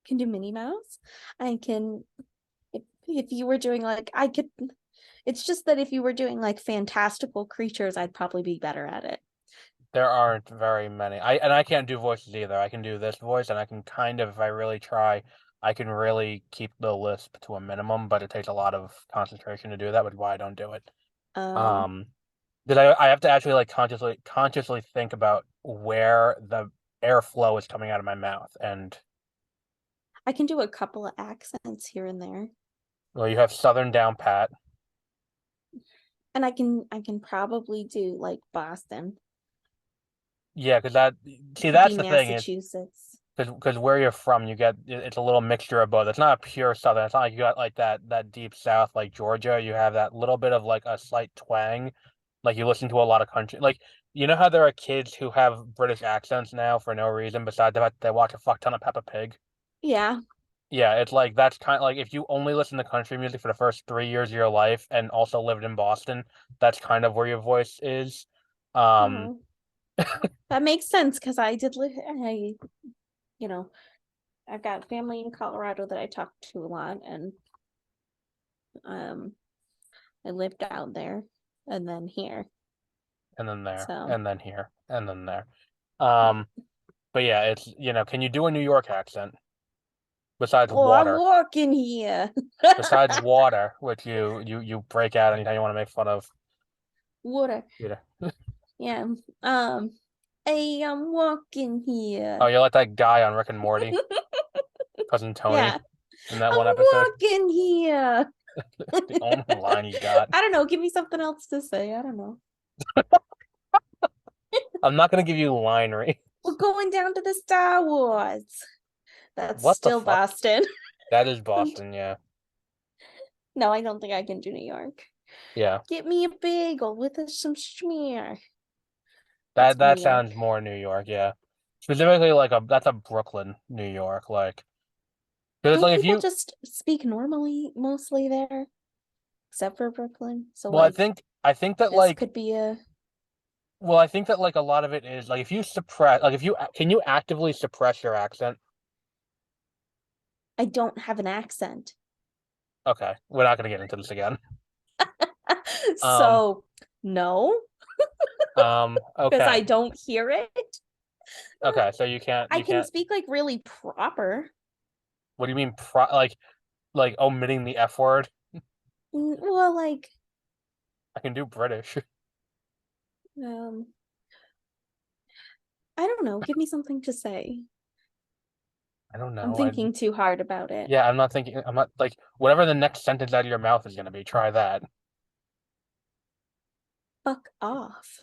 Speaker 2: Can do Minnie Mouse. I can if you were doing like I could it's just that if you were doing like fantastical creatures, I'd probably be better at it.
Speaker 1: There aren't very many. I can't do voices either. I can do this voice and I can kind of, if I really try, I can really keep the lisp to a minimum, but it takes a lot of concentration to do that, which is why I don't do it.
Speaker 2: Oh.
Speaker 1: Um, because I have to actually like consciously think about where the airflow is coming out of my mouth. And
Speaker 2: I can do a couple of accents here and there.
Speaker 1: well, you have Southern down pat.
Speaker 2: And I can probably do like Boston.
Speaker 1: Yeah, because that see
Speaker 2: Could be
Speaker 1: that's the thing is
Speaker 2: Massachusetts.
Speaker 1: because where you're from, you get it's a little mixture of both. It's not a pure Southern. It's not like you got like that deep South like Georgia. You have that little bit of like a slight twang. Like you listen to a lot of country. Like you know how there are kids who have British accents now for no reason besides the fact they watch a fuck ton of Peppa Pig.
Speaker 2: Yeah.
Speaker 1: Yeah, it's like that's kind of like if you only listen to country music for the first 3 years of your life and also lived in Boston, that's kind of where your voice is. Um,
Speaker 2: Oh, that makes sense because I did live you know, I've got family in Colorado that I talk to a lot and um I lived out there and then here.
Speaker 1: and then there,
Speaker 2: So
Speaker 1: and then here, and then there.
Speaker 2: yeah.
Speaker 1: Um, but yeah, it's can you do a New York accent besides
Speaker 2: Oh, I'm
Speaker 1: water?
Speaker 2: walking here.
Speaker 1: Besides water, which you break out anytime you want to make fun of
Speaker 2: Water.
Speaker 1: Peter.
Speaker 2: Yeah. Um, hey, I'm walking
Speaker 1: Oh,
Speaker 2: here.
Speaker 1: you're like that guy on Rick and Morty, cousin Tony,
Speaker 2: Yeah.
Speaker 1: in that
Speaker 2: I'm
Speaker 1: one episode.
Speaker 2: walking here.
Speaker 1: The only line he's got.
Speaker 2: I don't know. Give me something else to say. I don't know.
Speaker 1: I'm not gonna give you line read.
Speaker 2: We're going down to the Star Wars. That's
Speaker 1: What the
Speaker 2: still
Speaker 1: fuck?
Speaker 2: Boston.
Speaker 1: That is Boston, yeah.
Speaker 2: No, I don't think I can do New York.
Speaker 1: Yeah.
Speaker 2: Get me a bagel with some schmear.
Speaker 1: That
Speaker 2: That's New
Speaker 1: that sounds
Speaker 2: York.
Speaker 1: more New York, yeah. Specifically like that's a Brooklyn, New York, like because it's
Speaker 2: Don't
Speaker 1: like if
Speaker 2: people
Speaker 1: you
Speaker 2: just speak normally mostly there, except for Brooklyn? So
Speaker 1: well,
Speaker 2: like
Speaker 1: I think that
Speaker 2: this
Speaker 1: like
Speaker 2: could be a
Speaker 1: well, I think that like a lot of it is like if you suppress like if you can you actively suppress your accent?
Speaker 2: I don't have an accent.
Speaker 1: Okay, we're not gonna get into this again. Um,
Speaker 2: So no, because I
Speaker 1: okay.
Speaker 2: don't hear it.
Speaker 1: Okay, so
Speaker 2: I
Speaker 1: you
Speaker 2: can
Speaker 1: can't
Speaker 2: speak like really proper.
Speaker 1: what do you mean like omitting the F word?
Speaker 2: Well, like
Speaker 1: I can do British.
Speaker 2: um I don't know. Give me something to say.
Speaker 1: I don't
Speaker 2: I'm
Speaker 1: know.
Speaker 2: thinking too hard about it.
Speaker 1: Yeah, I'm not like whatever the next sentence out of your mouth is gonna be, try that.
Speaker 2: Fuck off.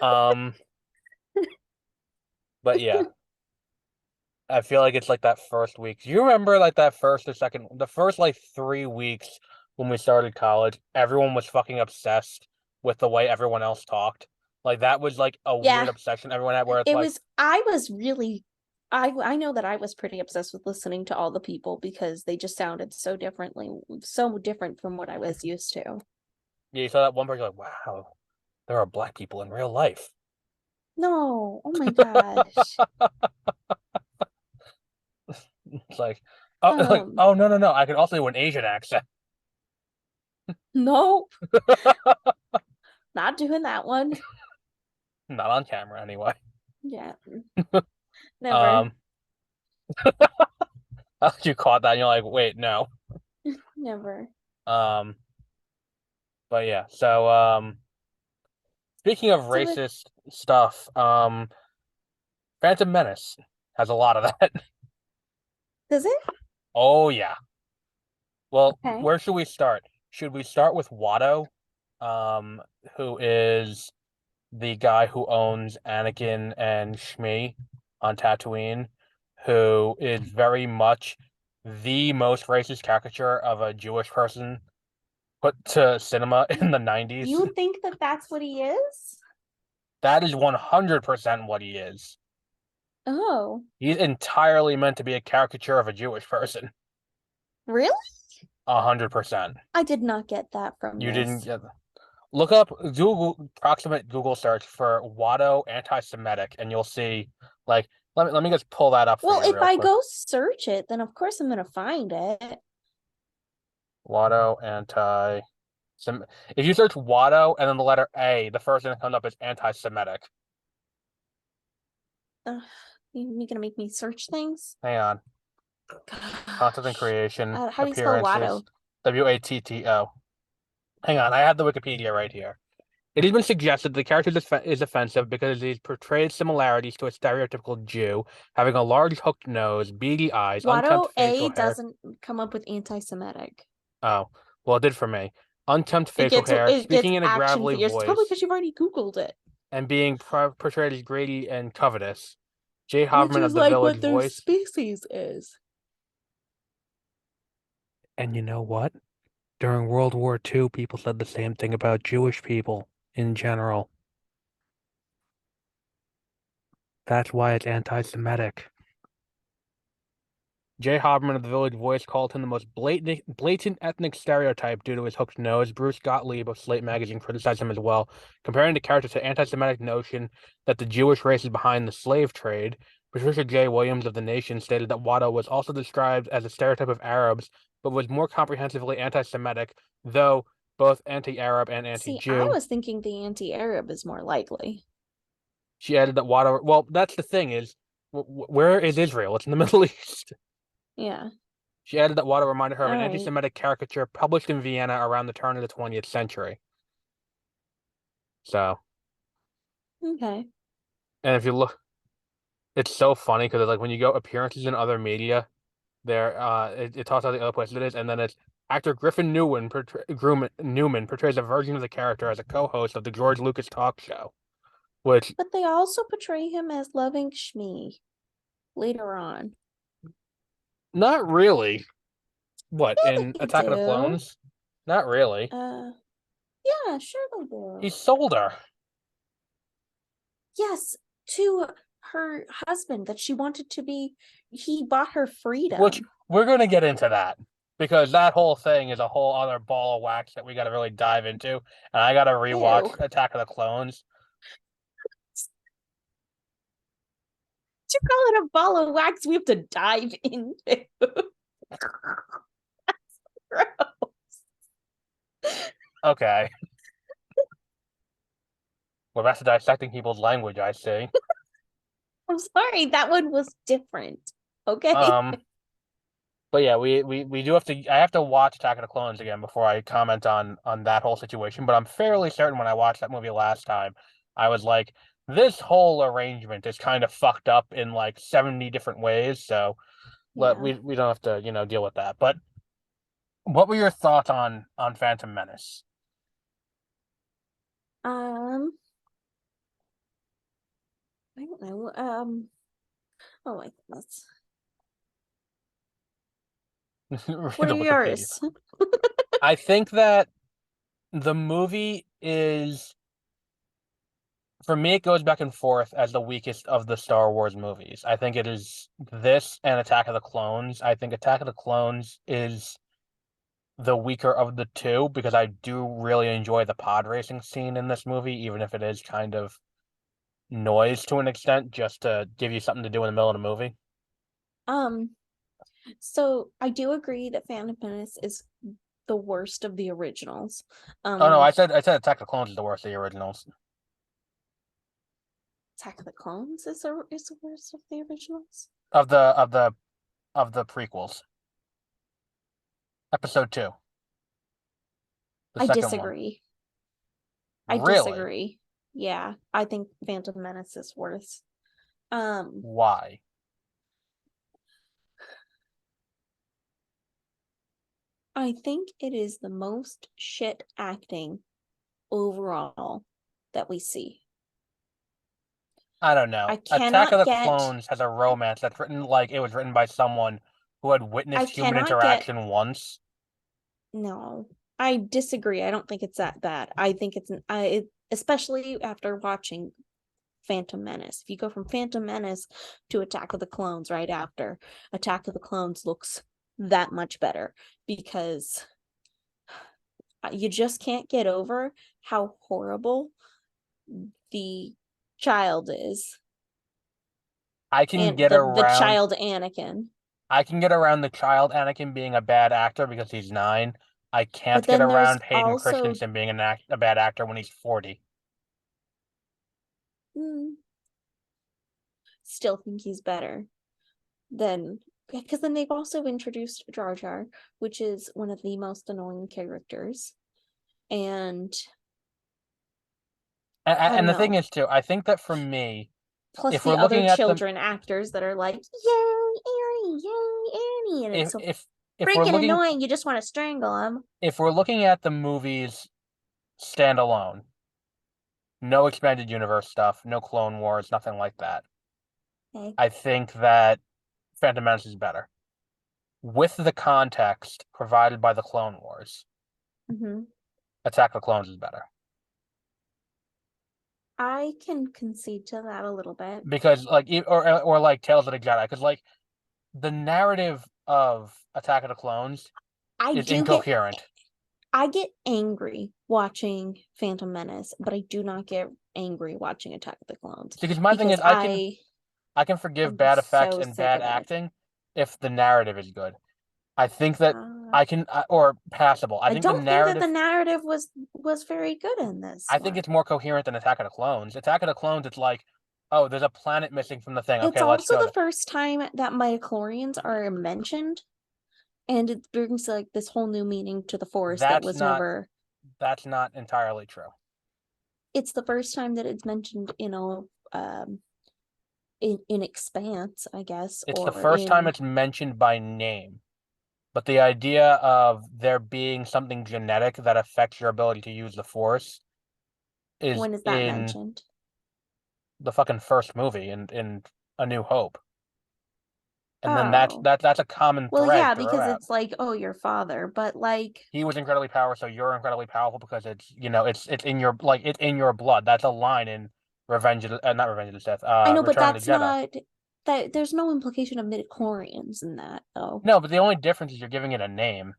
Speaker 1: Um, but yeah, I feel like it's like that first week. Do you remember like that first or second, the first like 3 weeks when we started college, everyone was fucking obsessed with the way everyone else talked. Like that was like a weird
Speaker 2: Yeah,
Speaker 1: obsession everyone had where it's
Speaker 2: it
Speaker 1: like,
Speaker 2: was I was really I know that I was pretty obsessed with listening to all the people because they just sounded so differently, so different from what I was used to.
Speaker 1: yeah, you saw that one person like, wow, there are black people in real life.
Speaker 2: No, oh my gosh.
Speaker 1: It's like,
Speaker 2: Um,
Speaker 1: oh no, I can also do an Asian accent.
Speaker 2: no, not doing that one.
Speaker 1: Not on camera anyway.
Speaker 2: Yeah, never,
Speaker 1: Um, you caught that and you're like, wait, no.
Speaker 2: never.
Speaker 1: Um, but yeah, so speaking of
Speaker 2: So it
Speaker 1: racist stuff, Phantom Menace has a lot of that.
Speaker 2: does it?
Speaker 1: Oh yeah. Well,
Speaker 2: Okay.
Speaker 1: where should we start? Should we start with Watto, um, who is the guy who owns Anakin and Shmi on Tatooine, who is very much the most racist caricature of a Jewish person put to cinema in the 90s.
Speaker 2: You think that that's what he is?
Speaker 1: That is 100% what he is.
Speaker 2: Oh,
Speaker 1: He's entirely meant to be a caricature of a Jewish person.
Speaker 2: really?
Speaker 1: 100%.
Speaker 2: I did not get that from
Speaker 1: You didn't
Speaker 2: this.
Speaker 1: get. Look up Google proximate Google search for Watto anti-Semitic, and you'll see. Like, let me just pull that up for
Speaker 2: Well,
Speaker 1: you
Speaker 2: if
Speaker 1: real
Speaker 2: I
Speaker 1: quick.
Speaker 2: go search it, then of course I'm gonna find it.
Speaker 1: Watto anti. If you search Watto and then the letter A, the first thing that comes up is anti-Semitic.
Speaker 2: Ugh, you gonna make me search things?
Speaker 1: Hang on. Content and
Speaker 2: Gosh.
Speaker 1: creation,
Speaker 2: How do you spell
Speaker 1: appearances,
Speaker 2: Watto?
Speaker 1: Watto. Hang on, I have the Wikipedia right here. It has been suggested the character is offensive because he portrays similarities to a stereotypical Jew, having a large hooked nose, beady eyes, unkempt
Speaker 2: Watto A
Speaker 1: facial hair.
Speaker 2: doesn't come up with anti-Semitic.
Speaker 1: Oh, well, it did for me. Unkempt facial hair,
Speaker 2: It gets
Speaker 1: speaking in a
Speaker 2: action
Speaker 1: gravelly
Speaker 2: figures. It's probably
Speaker 1: voice,
Speaker 2: because you've already Googled it.
Speaker 1: and being portrayed as greedy and covetous. Jay
Speaker 2: Which
Speaker 1: Haberman
Speaker 2: is
Speaker 1: of the
Speaker 2: like
Speaker 1: Village
Speaker 2: what their
Speaker 1: voice.
Speaker 2: species is.
Speaker 1: And you know what? During World War II, people said the same thing about Jewish people in general. That's why it's anti-Semitic. Jay Haberman of the Village Voice called him the most blatant ethnic stereotype due to his hooked nose. Bruce Gottlieb of Slate magazine criticized him as well, comparing the character to anti-Semitic notion that the Jewish race is behind the slave trade. Patricia J. Williams of The Nation stated that Watto was also described as a stereotype of Arabs, but was more comprehensively anti-Semitic, though both anti-Arab and
Speaker 2: See, I
Speaker 1: anti-Jew.
Speaker 2: was thinking the anti-Arab is more likely.
Speaker 1: She added that Watto, well, that's the thing is, where is Israel? It's in the Middle East.
Speaker 2: Yeah.
Speaker 1: She added that Watto reminded her of
Speaker 2: All
Speaker 1: an
Speaker 2: right.
Speaker 1: anti-Semitic caricature published in Vienna around the turn of the 20th century. So,
Speaker 2: Okay.
Speaker 1: and if you look, it's so funny because like when you go appearances in other media, it talks about the other places it is, and then it's actor Griffin Newman portrays a version of the character as a co-host of the George Lucas talk show, which
Speaker 2: But they also portray him as loving Shmi later on.
Speaker 1: not really. What,
Speaker 2: Yeah,
Speaker 1: in
Speaker 2: they
Speaker 1: Attack of the
Speaker 2: do.
Speaker 1: Clones? Not really.
Speaker 2: Uh, yeah, sure they
Speaker 1: He
Speaker 2: do.
Speaker 1: sold her,
Speaker 2: Yes, to her husband that she wanted to be. He bought her
Speaker 1: which
Speaker 2: freedom.
Speaker 1: we're going to get into that because that whole thing is a whole other ball of wax that we got to really dive into. And I got to rewatch
Speaker 2: Ew.
Speaker 1: Attack of the Clones.
Speaker 2: To call it a ball of wax, we have to dive into.
Speaker 1: Okay. We're back to dissecting people's language, I see.
Speaker 2: I'm sorry, that one was different. Okay.
Speaker 1: Um, but yeah, we do have to. I have to watch Attack of the Clones again before I comment on that whole situation. But I'm fairly certain when I watched that movie last time, I was like, this whole arrangement is kind of fucked up in like 70 different ways. So
Speaker 2: Yeah.
Speaker 1: we don't have to deal with that. But what were your thoughts on Phantom Menace?
Speaker 2: Um, I don't know. Oh my goodness.
Speaker 1: Read
Speaker 2: What
Speaker 1: the
Speaker 2: are
Speaker 1: Wikipedia.
Speaker 2: yours?
Speaker 1: I think that the movie is, for me, it goes back and forth as the weakest of the Star Wars movies. I think it is this and Attack of the Clones. I think Attack of the Clones is the weaker of the two because I do really enjoy the pod racing scene in this movie, even if it is kind of noise to an extent, just to give you something to do in the middle of the movie.
Speaker 2: Um, so I do agree that Phantom Menace is the worst of the originals.
Speaker 1: Oh no,
Speaker 2: Um,
Speaker 1: I said Attack of the Clones is the worst of the originals.
Speaker 2: Attack of the Clones is the worst of the originals.
Speaker 1: Of the prequels. Episode 2, the
Speaker 2: I
Speaker 1: second one.
Speaker 2: disagree. I
Speaker 1: Really?
Speaker 2: disagree. Yeah, I think Phantom Menace is worse. Um,
Speaker 1: Why?
Speaker 2: I think it is the most shit acting overall that we see.
Speaker 1: I don't know.
Speaker 2: I
Speaker 1: Attack of
Speaker 2: cannot
Speaker 1: the
Speaker 2: get
Speaker 1: Clones has a romance that's written like it was written by someone who had
Speaker 2: I
Speaker 1: witnessed human
Speaker 2: cannot get
Speaker 1: interaction once.
Speaker 2: no. I disagree. I don't think it's that bad. I think it's especially after watching Phantom Menace. If you go from Phantom Menace to Attack of the Clones right after, Attack of the Clones looks that much better because you just can't get over how horrible the child is
Speaker 1: I can
Speaker 2: and
Speaker 1: get
Speaker 2: the
Speaker 1: around
Speaker 2: child Anakin.
Speaker 1: I can get around the child Anakin being a bad actor because he's 9. I can't
Speaker 2: But
Speaker 1: get
Speaker 2: then there's
Speaker 1: around Hayden
Speaker 2: also
Speaker 1: Christensen being a bad actor when he's 40.
Speaker 2: mm, still think he's better than because then they've also introduced Jar Jar, which is one of the most annoying characters. And I
Speaker 1: And
Speaker 2: don't
Speaker 1: the thing
Speaker 2: know.
Speaker 1: is too, I think that for me,
Speaker 2: Plus
Speaker 1: if we're
Speaker 2: the other
Speaker 1: looking at the
Speaker 2: children actors that are like, yay, Annie, yay, Annie. And it's
Speaker 1: if
Speaker 2: so
Speaker 1: if if we're
Speaker 2: freaking
Speaker 1: looking
Speaker 2: annoying. You just want to strangle him.
Speaker 1: if we're looking at the movies standalone, no expanded universe stuff, no Clone Wars, nothing like that.
Speaker 2: Okay.
Speaker 1: I think that Phantom Menace is better. With the context provided by the Clone Wars,
Speaker 2: Mm-hmm.
Speaker 1: Attack of the Clones is better.
Speaker 2: I can concede to that a little bit.
Speaker 1: Because like or like Tales of the Jedi, because like the narrative of Attack of the Clones
Speaker 2: I
Speaker 1: is
Speaker 2: do get
Speaker 1: incoherent.
Speaker 2: I get angry watching Phantom Menace, but I do not get angry watching Attack of the Clones
Speaker 1: Because my thing
Speaker 2: because
Speaker 1: is
Speaker 2: I
Speaker 1: I can forgive
Speaker 2: am
Speaker 1: bad effects
Speaker 2: so
Speaker 1: and
Speaker 2: sick
Speaker 1: bad
Speaker 2: of it.
Speaker 1: acting if the narrative is good. I think that
Speaker 2: Uh,
Speaker 1: I can or passable. I
Speaker 2: I
Speaker 1: think the
Speaker 2: don't think that the
Speaker 1: narrative
Speaker 2: narrative was very good in this
Speaker 1: I think
Speaker 2: one.
Speaker 1: it's more coherent than Attack of the Clones. Attack of the Clones, it's like, oh, there's a planet missing from the thing.
Speaker 2: It's
Speaker 1: Okay, let's
Speaker 2: also
Speaker 1: go
Speaker 2: the
Speaker 1: to.
Speaker 2: first time that midichlorians are mentioned, and it brings like this whole new meaning to the Force that
Speaker 1: That's
Speaker 2: was
Speaker 1: not
Speaker 2: never.
Speaker 1: that's not entirely true.
Speaker 2: It's the first time that it's mentioned in a in Expanse, I guess,
Speaker 1: It's the
Speaker 2: or
Speaker 1: first time
Speaker 2: in
Speaker 1: it's mentioned by name. But the idea of there being something genetic that affects your ability to use the Force is
Speaker 2: when is that
Speaker 1: in
Speaker 2: mentioned?
Speaker 1: the fucking first movie in A New Hope. And then
Speaker 2: Oh.
Speaker 1: that's a common
Speaker 2: Well,
Speaker 1: thread
Speaker 2: yeah, because
Speaker 1: throughout.
Speaker 2: it's like, oh, your father, but like,
Speaker 1: He was incredibly powerful, so you're incredibly powerful because it's in your like it's in your blood. That's a line in not Revenge of the Sith,
Speaker 2: I know, but
Speaker 1: Return of the
Speaker 2: that's
Speaker 1: Jedi.
Speaker 2: not that there's no implication of midichlorians in that, though.
Speaker 1: No, but the only difference is you're giving it a name.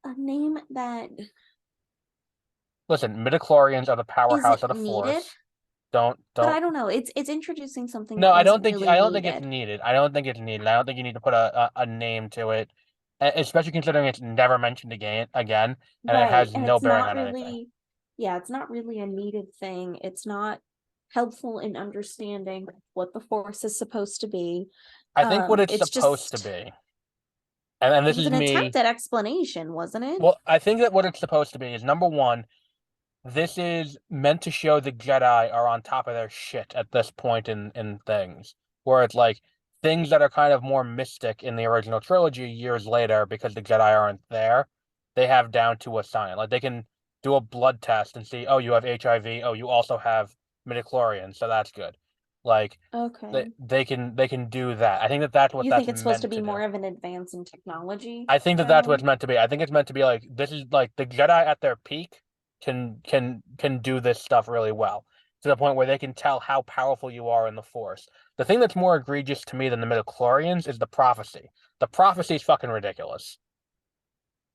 Speaker 2: A name that
Speaker 1: Listen, midichlorians are the powerhouse of
Speaker 2: isn't
Speaker 1: the
Speaker 2: needed,
Speaker 1: Force. Don't
Speaker 2: but
Speaker 1: don't
Speaker 2: I don't know. It's introducing something
Speaker 1: No,
Speaker 2: that
Speaker 1: I
Speaker 2: wasn't
Speaker 1: don't think
Speaker 2: really
Speaker 1: I don't think it's
Speaker 2: needed.
Speaker 1: needed. I don't think it's needed. I don't think you need to put a name to it, especially considering it's never mentioned again, and it
Speaker 2: Right.
Speaker 1: has
Speaker 2: And
Speaker 1: no
Speaker 2: it's
Speaker 1: bearing
Speaker 2: not
Speaker 1: on anything.
Speaker 2: really, yeah, it's not really a needed thing. It's not helpful in understanding what the force is supposed to be.
Speaker 1: I think what it's
Speaker 2: It's
Speaker 1: supposed to
Speaker 2: just
Speaker 1: be, and
Speaker 2: it
Speaker 1: this
Speaker 2: was
Speaker 1: is
Speaker 2: an
Speaker 1: me.
Speaker 2: attempt at explanation, wasn't it?
Speaker 1: Well, I think that what it's supposed to be is number one, this is meant to show the Jedi are on top of their shit at this point in things, where it's like things that are kind of more mystic in the original trilogy years later because the Jedi aren't there, they have down to a science. Like they can do a blood test and see, oh, you have HIV, oh, you also have midichlorians, so that's good. Like
Speaker 2: Okay.
Speaker 1: they can do that. I think that that's what
Speaker 2: You
Speaker 1: that's
Speaker 2: think it's supposed to
Speaker 1: meant
Speaker 2: be
Speaker 1: to do.
Speaker 2: more of an advance in technology
Speaker 1: I think that that's what
Speaker 2: now?
Speaker 1: it's meant to be. I think it's meant to be like this is like the Jedi at their peak can do this stuff really well to the point where they can tell how powerful you are in the Force. The thing that's more egregious to me than the midichlorians is the prophecy. The prophecy is fucking ridiculous.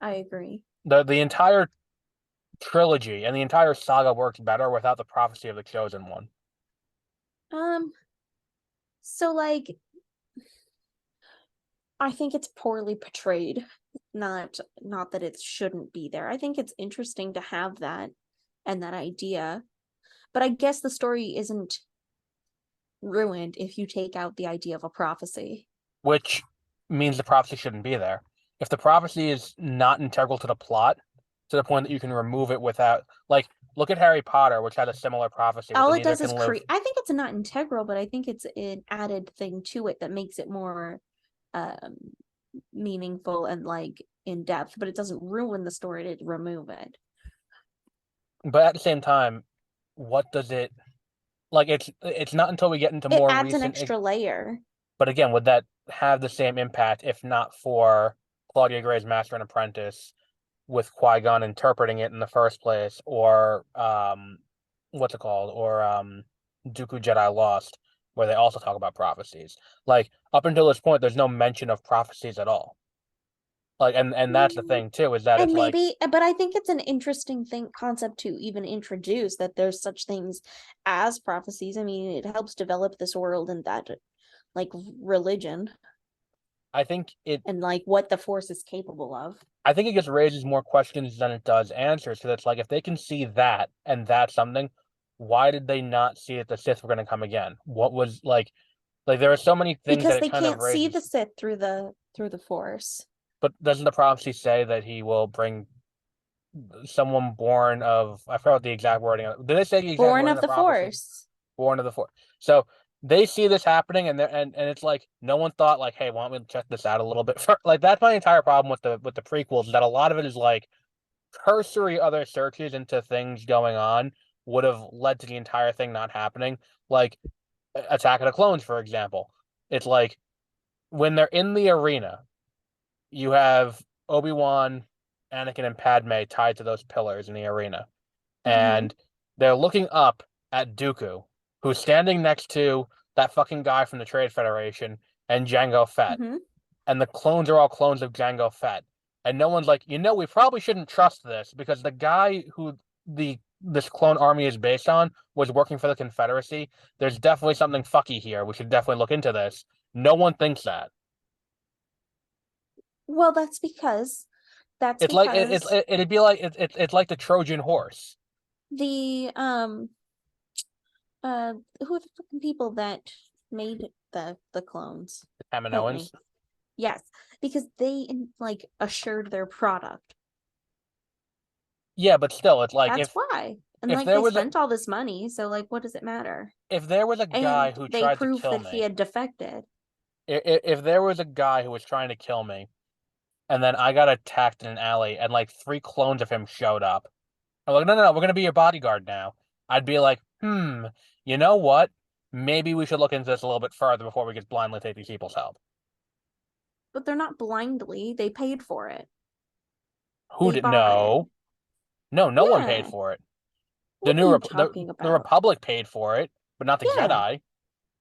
Speaker 2: I agree.
Speaker 1: The entire trilogy and the entire saga works better without the prophecy of the chosen one.
Speaker 2: Um, so like I think it's poorly portrayed. Not that it shouldn't be there. I think it's interesting to have that and that idea. But I guess the story isn't ruined if you take out the idea of a prophecy.
Speaker 1: Which means the prophecy shouldn't be there. If the prophecy is not integral to the plot, to the point that you can remove it without, like, look at Harry Potter, which had a similar prophecy with the
Speaker 2: All it
Speaker 1: neither
Speaker 2: does is
Speaker 1: can live.
Speaker 2: create. I think it's not integral, but I think it's an added thing to it that makes it more um, meaningful and like in depth. But it doesn't ruin the story to remove it.
Speaker 1: But at the same time, what does it like? It's not until we get into
Speaker 2: It
Speaker 1: more
Speaker 2: adds an
Speaker 1: recent.
Speaker 2: extra layer.
Speaker 1: But again, would that have the same impact if not for Claudia Gray's Master and Apprentice with Qui-Gon interpreting it in the first place, or what's it called, or Dooku Jedi Lost, where they also talk about prophecies. Like up until this point, there's no mention of prophecies at all. Like, and that's the thing too, is that
Speaker 2: And
Speaker 1: it's like,
Speaker 2: maybe, but I think it's an interesting thing concept to even introduce that there's such things as prophecies. I mean, it helps develop this world and that like religion
Speaker 1: I think it,
Speaker 2: and like what the force is capable of.
Speaker 1: I think it just raises more questions than it does answers. Because it's like if they can see that and that's something, why did they not see that the Sith were going to come again? What was like there are so many things that
Speaker 2: Because
Speaker 1: it
Speaker 2: they
Speaker 1: kind of
Speaker 2: can't see the
Speaker 1: raises.
Speaker 2: Sith through the force.
Speaker 1: But doesn't the prophecy say that he will bring someone born of I forgot the exact wording. Did they say the exact
Speaker 2: Born
Speaker 1: wording
Speaker 2: of
Speaker 1: of the
Speaker 2: the
Speaker 1: prophecy?
Speaker 2: force.
Speaker 1: Born of the Force. So they see this happening, and it's like no one thought like, hey, why don't we check this out a little bit? Like that's my entire problem with the prequels. Is that a lot of it is like cursory other searches into things going on would have led to the entire thing not happening. Like Attack of the Clones, for example. It's like when they're in the arena, you have Obi-Wan, Anakin, and Padme tied to those pillars in the arena.
Speaker 2: Mm-hmm.
Speaker 1: And they're looking up at Dooku, who's standing next to that fucking guy from the Trade Federation and Jango Fett.
Speaker 2: Mm-hmm.
Speaker 1: And the clones are all clones of Jango Fett. And no one's like, we probably shouldn't trust this because the guy who this clone army is based on was working for the Confederacy. There's definitely something fucky here. We should definitely look into this. No one thinks that.
Speaker 2: Well, that's
Speaker 1: It's like
Speaker 2: because
Speaker 1: it'd be like it's like the Trojan horse.
Speaker 2: the who are the fucking people that made the clones? Help
Speaker 1: Kaminoans.
Speaker 2: me. Yes, because they like assured their product.
Speaker 1: Yeah, but still, it's like
Speaker 2: That's
Speaker 1: if
Speaker 2: why. And
Speaker 1: if
Speaker 2: like
Speaker 1: there
Speaker 2: they
Speaker 1: was a
Speaker 2: spent all this money, so like what does it matter?
Speaker 1: if there was a guy
Speaker 2: And
Speaker 1: who
Speaker 2: they
Speaker 1: tried to
Speaker 2: proved
Speaker 1: kill
Speaker 2: that he
Speaker 1: me,
Speaker 2: had defected.
Speaker 1: if there was a guy who was trying to kill me, and then I got attacked in an alley, and like three clones of him showed up, I'm like, no, no, no, we're gonna be your bodyguard now. I'd be like, you know what? Maybe we should look into this a little bit further before we just blindly take these people's help.
Speaker 2: But they're not blindly. They paid for it.
Speaker 1: Who
Speaker 2: They
Speaker 1: did
Speaker 2: bought it.
Speaker 1: no, no, no one paid
Speaker 2: Yeah.
Speaker 1: for it. The
Speaker 2: What are
Speaker 1: new
Speaker 2: you
Speaker 1: Rep
Speaker 2: talking
Speaker 1: the
Speaker 2: about?
Speaker 1: Republic paid for it, but not the
Speaker 2: Yeah.
Speaker 1: Jedi.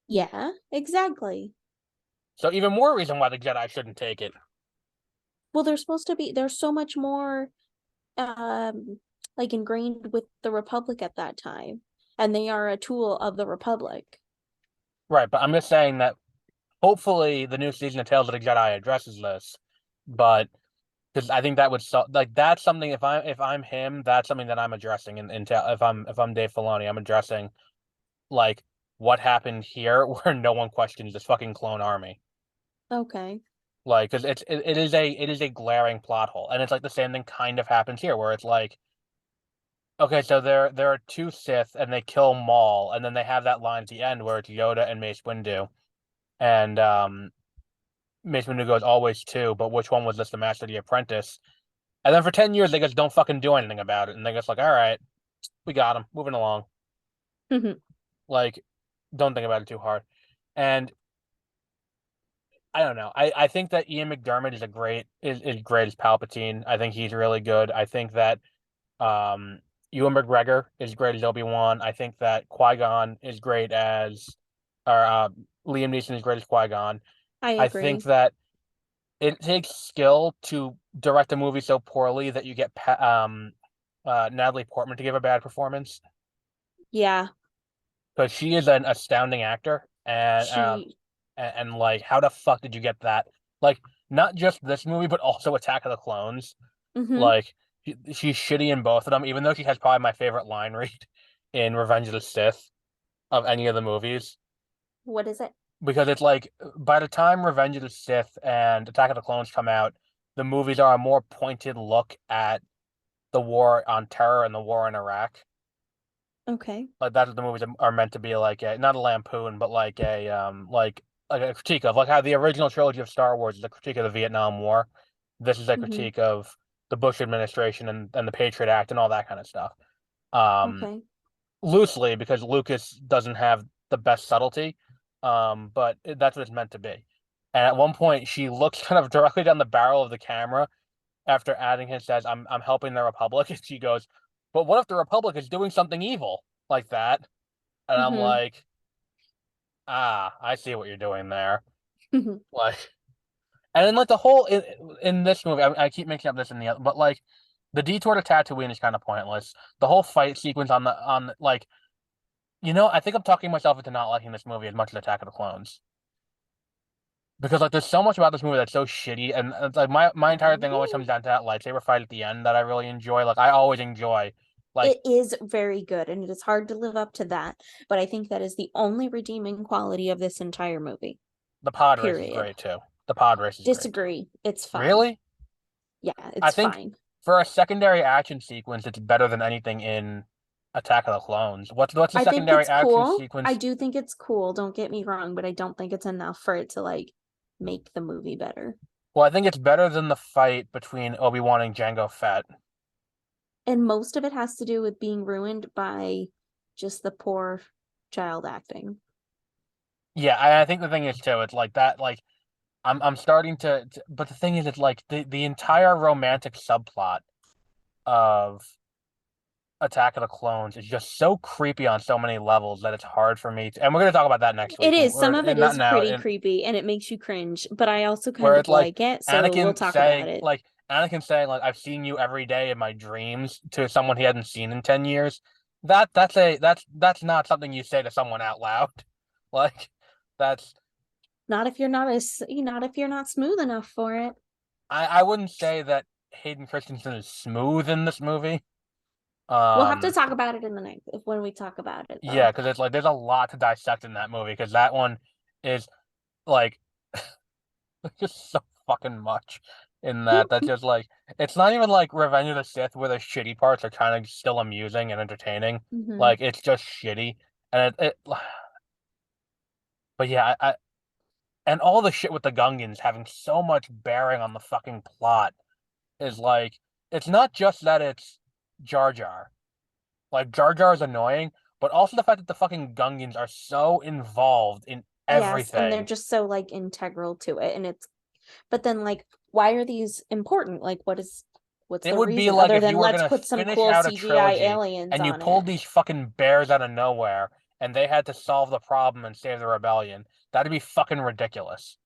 Speaker 2: Yeah, exactly.
Speaker 1: So even more reason why the Jedi shouldn't take it.
Speaker 2: Well, they're supposed to be, there's so much more um like ingrained with the Republic at that time. And they are a tool of the Republic.
Speaker 1: Right, but I'm just saying that hopefully the new season of Tales of the Jedi addresses this. But because I think that would like that's something if I'm him, that's something that I'm addressing in if I'm Dave Filoni, I'm addressing like what happened here where no one questions this fucking clone army.
Speaker 2: Okay.
Speaker 1: Like, because it is a glaring plot hole, and it's like the same thing kind of happens here, where it's like, okay, so there are two Sith, and they kill Maul, and then they have that line at the end where it's Yoda and Mace Windu, and Mace Windu goes always two, but which one was this, the Master or the Apprentice? And then for 10 years they just don't fucking do anything about it, and they're just like, all right, we got him, moving along. Like, don't think about it too hard, and I don't know. I think that Ian McDermott is great as Palpatine. I think he's really good. I think that Um, Ewan McGregor is great as Obi-Wan. I think that Qui-Gon is great or Liam Neeson is great as Qui-Gon.
Speaker 2: I
Speaker 1: I think
Speaker 2: agree.
Speaker 1: that it takes skill to direct a movie so poorly that you get Natalie Portman to give a bad performance
Speaker 2: Yeah.
Speaker 1: because she is an astounding actor
Speaker 2: She
Speaker 1: and like how the fuck did you get that? Like not just this movie but also Attack of the Clones.
Speaker 2: mm-hmm.
Speaker 1: Like she's shitty in both of them, even though she has probably my favorite line read in Revenge of the Sith of any of the movies.
Speaker 2: What is it?
Speaker 1: Because it's like by the time Revenge of the Sith and Attack of the Clones come out, the movies are a more pointed look at the war on terror and the war in Iraq.
Speaker 2: Okay.
Speaker 1: Like that's what the movies are meant to be like a not a lampoon, but like a critique of like how the original trilogy of Star Wars is a critique of the Vietnam War. This is a
Speaker 2: Mm-hmm.
Speaker 1: critique of the Bush administration and the Patriot Act and all that kind of stuff. Um,
Speaker 2: Okay.
Speaker 1: Loosely because Lucas doesn't have the best subtlety, but that's what it's meant to be. And at one point, she looks kind of directly down the barrel of the camera after adding his says, "I'm helping the Republic," and she goes, "But what if the Republic is doing something evil like that?" And I'm
Speaker 2: Mm-hmm.
Speaker 1: like, I see what you're doing there. Like, and then like the whole in this movie, I keep mixing up this and the other, but like the detour to Tatooine is kind of pointless. The whole fight sequence on like I think I'm talking myself into not liking this movie as much as Attack of the Clones because like there's so much about this movie that's so shitty, and it's like my entire thing always comes down to that lightsaber fight at the end that I really enjoy. Like I always enjoy, like
Speaker 2: It is very good, and it is hard to live up to that. But I think that is the only redeeming quality of this entire movie.
Speaker 1: the pod race is
Speaker 2: Period.
Speaker 1: great too. The pod race is great too.
Speaker 2: Disagree. It's fine.
Speaker 1: Really,
Speaker 2: Yeah,
Speaker 1: I
Speaker 2: it's
Speaker 1: think
Speaker 2: fine.
Speaker 1: for a secondary action sequence, it's better than anything in Attack of the Clones. What's the
Speaker 2: I think
Speaker 1: secondary
Speaker 2: it's
Speaker 1: action
Speaker 2: cool. I
Speaker 1: sequence?
Speaker 2: do think it's cool. Don't get me wrong, but I don't think it's enough for it to like make the movie better.
Speaker 1: Well, I think it's better than the fight between Obi-Wan and Jango Fett.
Speaker 2: And most of it has to do with being ruined by just the poor child acting.
Speaker 1: Yeah, I think the thing is too, it's like that, like I'm starting but the thing is, it's like the entire romantic subplot of Attack of the Clones is just so creepy on so many levels that it's hard for me to, and we're gonna talk about that next
Speaker 2: It
Speaker 1: week,
Speaker 2: is. Some of
Speaker 1: and
Speaker 2: it
Speaker 1: not
Speaker 2: is
Speaker 1: now,
Speaker 2: pretty
Speaker 1: and
Speaker 2: creepy and it makes you cringe, but I also kind
Speaker 1: where
Speaker 2: of
Speaker 1: it's like
Speaker 2: like it, so we'll talk about it.
Speaker 1: Anakin saying like I've seen you every day in my dreams to someone he hadn't seen in 10 years. That's not something you say to someone out loud. Like that's
Speaker 2: Not if you're not smooth enough for it.
Speaker 1: I wouldn't say that Hayden Christensen is smooth in this movie.
Speaker 2: We'll have to
Speaker 1: Um,
Speaker 2: talk about it in the next when we talk about it
Speaker 1: yeah,
Speaker 2: though.
Speaker 1: because it's like there's a lot to dissect in that movie because that one is like just so fucking much. in that that's just like it's not even like Revenge of the Sith where the shitty parts are kind of still amusing and entertaining.
Speaker 2: Hmm.
Speaker 1: Like it's just shitty, and but yeah, and all the shit with the Gungans having so much bearing on the fucking plot is like it's not just that it's Jar Jar. Like Jar Jar is annoying, but also the fact that the fucking Gungans are so involved in
Speaker 2: Yes, and they're
Speaker 1: everything.
Speaker 2: just so like integral to it, and it's but then like why are these important? Like what's
Speaker 1: It
Speaker 2: the
Speaker 1: would be
Speaker 2: reason
Speaker 1: like
Speaker 2: other
Speaker 1: if you
Speaker 2: than
Speaker 1: were
Speaker 2: let's
Speaker 1: gonna
Speaker 2: put some
Speaker 1: finish
Speaker 2: cool
Speaker 1: out a
Speaker 2: CGI
Speaker 1: trilogy
Speaker 2: aliens
Speaker 1: and you
Speaker 2: on it?
Speaker 1: pulled these fucking bears out of nowhere and they had to solve the problem and save the rebellion. That'd be fucking ridiculous.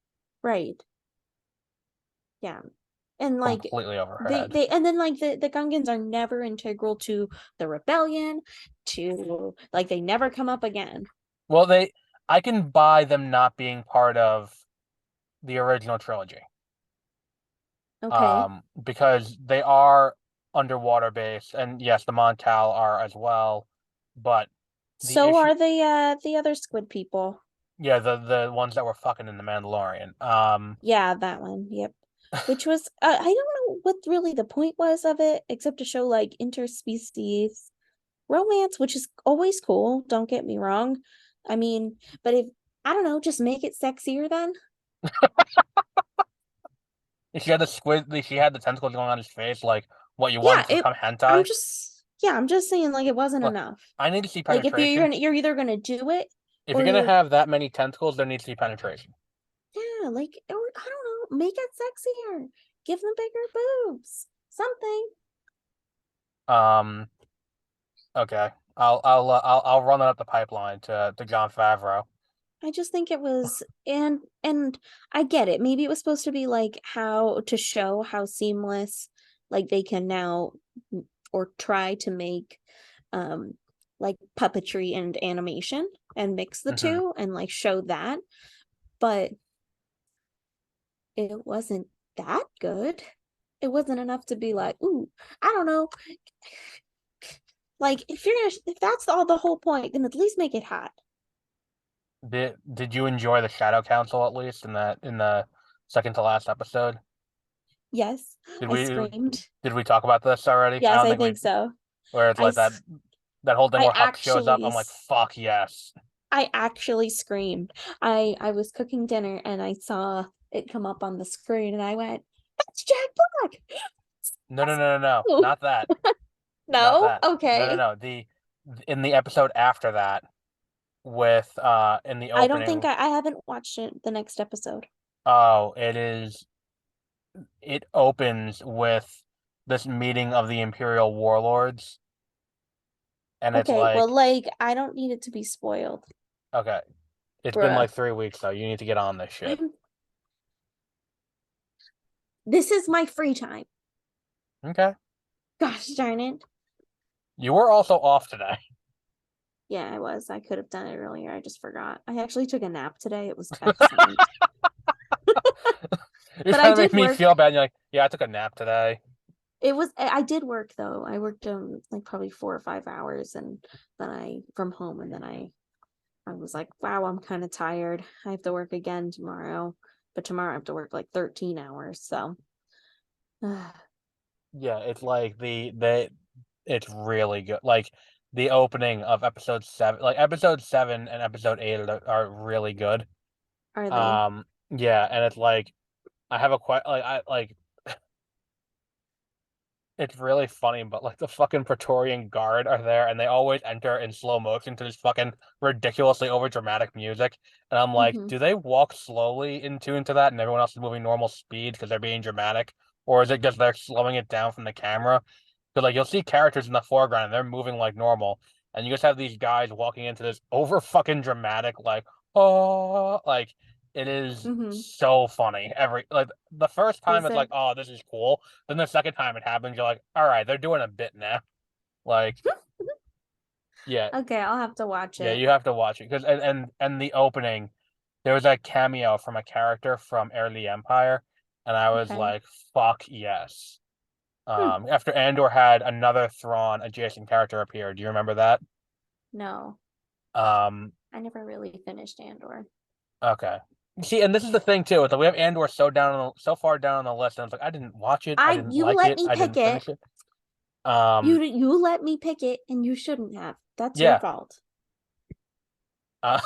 Speaker 2: Right. Yeah. And like
Speaker 1: Completely over her
Speaker 2: they
Speaker 1: head.
Speaker 2: they and then like the Gungans are never integral to the rebellion, to like they never come up again.
Speaker 1: Well, I can buy them not being part of the original trilogy.
Speaker 2: Okay.
Speaker 1: Because they are underwater based, and yes, the Montal are as well, but the
Speaker 2: So
Speaker 1: issue,
Speaker 2: are the other squid people.
Speaker 1: yeah, the ones that were fucking in the Mandalorian.
Speaker 2: Yeah, that one. Yep. Which was I don't know what really the point was of it, except to show like interspecies romance, which is always cool. Don't get me wrong. I mean, but if I don't know, just make it sexier then.
Speaker 1: She had the squid, she had the tentacles going on his face. Like, what you wanted
Speaker 2: Yeah,
Speaker 1: to
Speaker 2: it.
Speaker 1: become
Speaker 2: I'm
Speaker 1: hentai?
Speaker 2: just yeah, I'm just saying like it wasn't
Speaker 1: Look,
Speaker 2: enough.
Speaker 1: I need to see
Speaker 2: Like if
Speaker 1: penetration.
Speaker 2: you're either gonna do it
Speaker 1: If you're
Speaker 2: or
Speaker 1: gonna
Speaker 2: you're
Speaker 1: have that many tentacles, there needs to be penetration.
Speaker 2: yeah, like or I don't know, make it sexier. Give them bigger boobs. Something.
Speaker 1: Um, okay, I'll run that up the pipeline to John Favreau.
Speaker 2: I just think it was and I get it. Maybe it was supposed to be like how to show how seamless like they can now or try to make um like puppetry and animation and mix the
Speaker 1: Hmm.
Speaker 2: two and like show that, but it wasn't that good. It wasn't enough to be like, ooh, I don't know. Like if that's all the whole point, then at least make it hot.
Speaker 1: Did you enjoy the Shadow Council at least in the second to last episode?
Speaker 2: Yes,
Speaker 1: Did
Speaker 2: I
Speaker 1: we
Speaker 2: screamed.
Speaker 1: did we talk about this already? I
Speaker 2: Yes,
Speaker 1: don't
Speaker 2: I
Speaker 1: think
Speaker 2: think so.
Speaker 1: where it's
Speaker 2: I
Speaker 1: like that whole thing
Speaker 2: I
Speaker 1: where Huck shows up. I'm like, fuck yes.
Speaker 2: I actually screamed. I was cooking dinner and I saw it come up on the screen and I went, "That's Jack Black."
Speaker 1: No, no, no, no, no,
Speaker 2: Oh,
Speaker 1: not that, not
Speaker 2: no?
Speaker 1: that. No, no,
Speaker 2: Okay.
Speaker 1: no. The in the episode after that with in the
Speaker 2: I don't think
Speaker 1: opening.
Speaker 2: I haven't watched it the next episode.
Speaker 1: Oh, it opens with this meeting of the Imperial warlords, and it's
Speaker 2: Okay, well
Speaker 1: like,
Speaker 2: like I don't need it to be spoiled.
Speaker 1: okay, it's been
Speaker 2: Bruh.
Speaker 1: like 3 weeks though. You need to get on this shit.
Speaker 2: I'm this is my free time.
Speaker 1: Okay.
Speaker 2: Gosh darn it.
Speaker 1: You were also off today.
Speaker 2: Yeah, I was. I could have done it earlier. I just forgot. I actually took a nap today. It was excellent.
Speaker 1: You're
Speaker 2: But I
Speaker 1: trying to make
Speaker 2: did
Speaker 1: me feel
Speaker 2: work.
Speaker 1: bad. And you're like, yeah, I took a nap today.
Speaker 2: It was I did work though. I worked like probably 4 or 5 hours and then I from home and then I was like, wow, I'm kind of tired. I have to work again tomorrow, but tomorrow I have to work like 13 hours. So
Speaker 1: Yeah, it's like it's really good. Like the opening of episode 7, like episode 7 and episode 8 are really good.
Speaker 2: are they?
Speaker 1: Yeah, and it's like I have a it's really funny, but like the fucking Praetorian Guard are there, and they always enter in slow motion to this fucking ridiculously over dramatic music. And I'm like,
Speaker 2: Mm-hmm.
Speaker 1: do they walk slowly into that, and everyone else is moving normal speed because they're being dramatic, or is it because they're slowing it down from the camera? Because like you'll see characters in the foreground and they're moving like normal, and you just have these guys walking into this over fucking dramatic like oh like it is
Speaker 2: Mm-hmm.
Speaker 1: so funny. Like the first time
Speaker 2: Is
Speaker 1: it's like
Speaker 2: it?
Speaker 1: oh this is cool, then the second time it happens, you're like, all right, they're doing a bit now. Like, yeah,
Speaker 2: Okay, I'll have to watch
Speaker 1: yeah,
Speaker 2: it.
Speaker 1: you have to watch it because and the opening, there was a cameo from a character from Heir of the Empire, and I was
Speaker 2: Okay.
Speaker 1: like, fuck yes.
Speaker 2: Hmm.
Speaker 1: After Andor had another Thrawn adjacent character appear. Do you remember that?
Speaker 2: No,
Speaker 1: Um,
Speaker 2: I never really finished Andor.
Speaker 1: okay. See, and this is the thing too. It's like we have Andor so far down on the list, and it's like I didn't watch it, I
Speaker 2: I
Speaker 1: didn't
Speaker 2: you
Speaker 1: like
Speaker 2: let
Speaker 1: it,
Speaker 2: me
Speaker 1: I
Speaker 2: pick
Speaker 1: didn't
Speaker 2: it.
Speaker 1: finish it. Um,
Speaker 2: You let me pick it, and you shouldn't have. That's your
Speaker 1: yeah.
Speaker 2: fault.
Speaker 1: Uh,